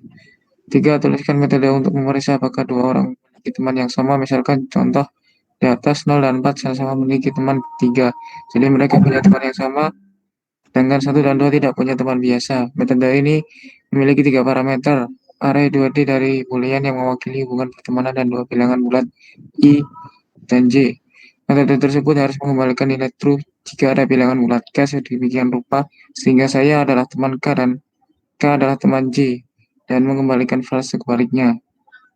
3. Tuliskan metode untuk memeriksa apakah 2 orang memiliki teman yang sama. Misalkan contoh di atas 0 dan 4 sama-sama memiliki teman 3. Jadi mereka punya teman yang sama, sedangkan 1 dan 2 tidak punya teman biasa. Metode ini memiliki 3 parameter. Array 2D dari boolean yang mewakili hubungan pertemanan dan 2 bilangan bulat I dan J. Metode tersebut harus mengembalikan nilai true jika ada bilangan bulat K sedemikian rupa sehingga saya adalah teman K dan K adalah teman J, dan mengembalikan false sebaliknya.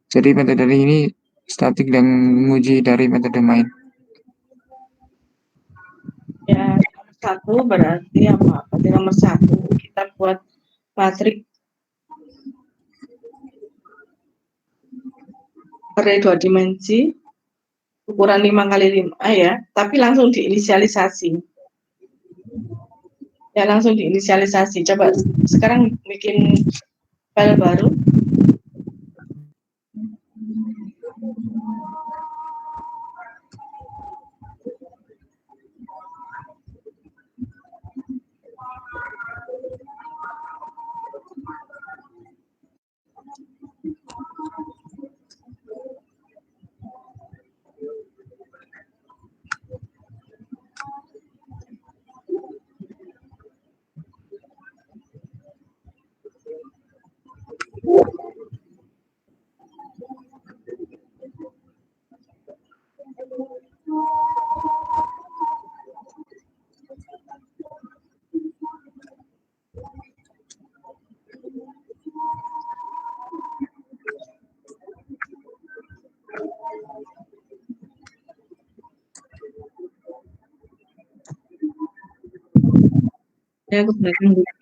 Jadi metode ini statik dan menguji dari metode main. Ya, nomor 1 berarti apa? Berarti nomor 1 kita buat matriks array 2 dimensi ukuran 5 kali 5 ya, tapi langsung diinisialisasi. Ya, langsung diinisialisasi. Coba sekarang bikin file baru. Ya, ke belakang dulu.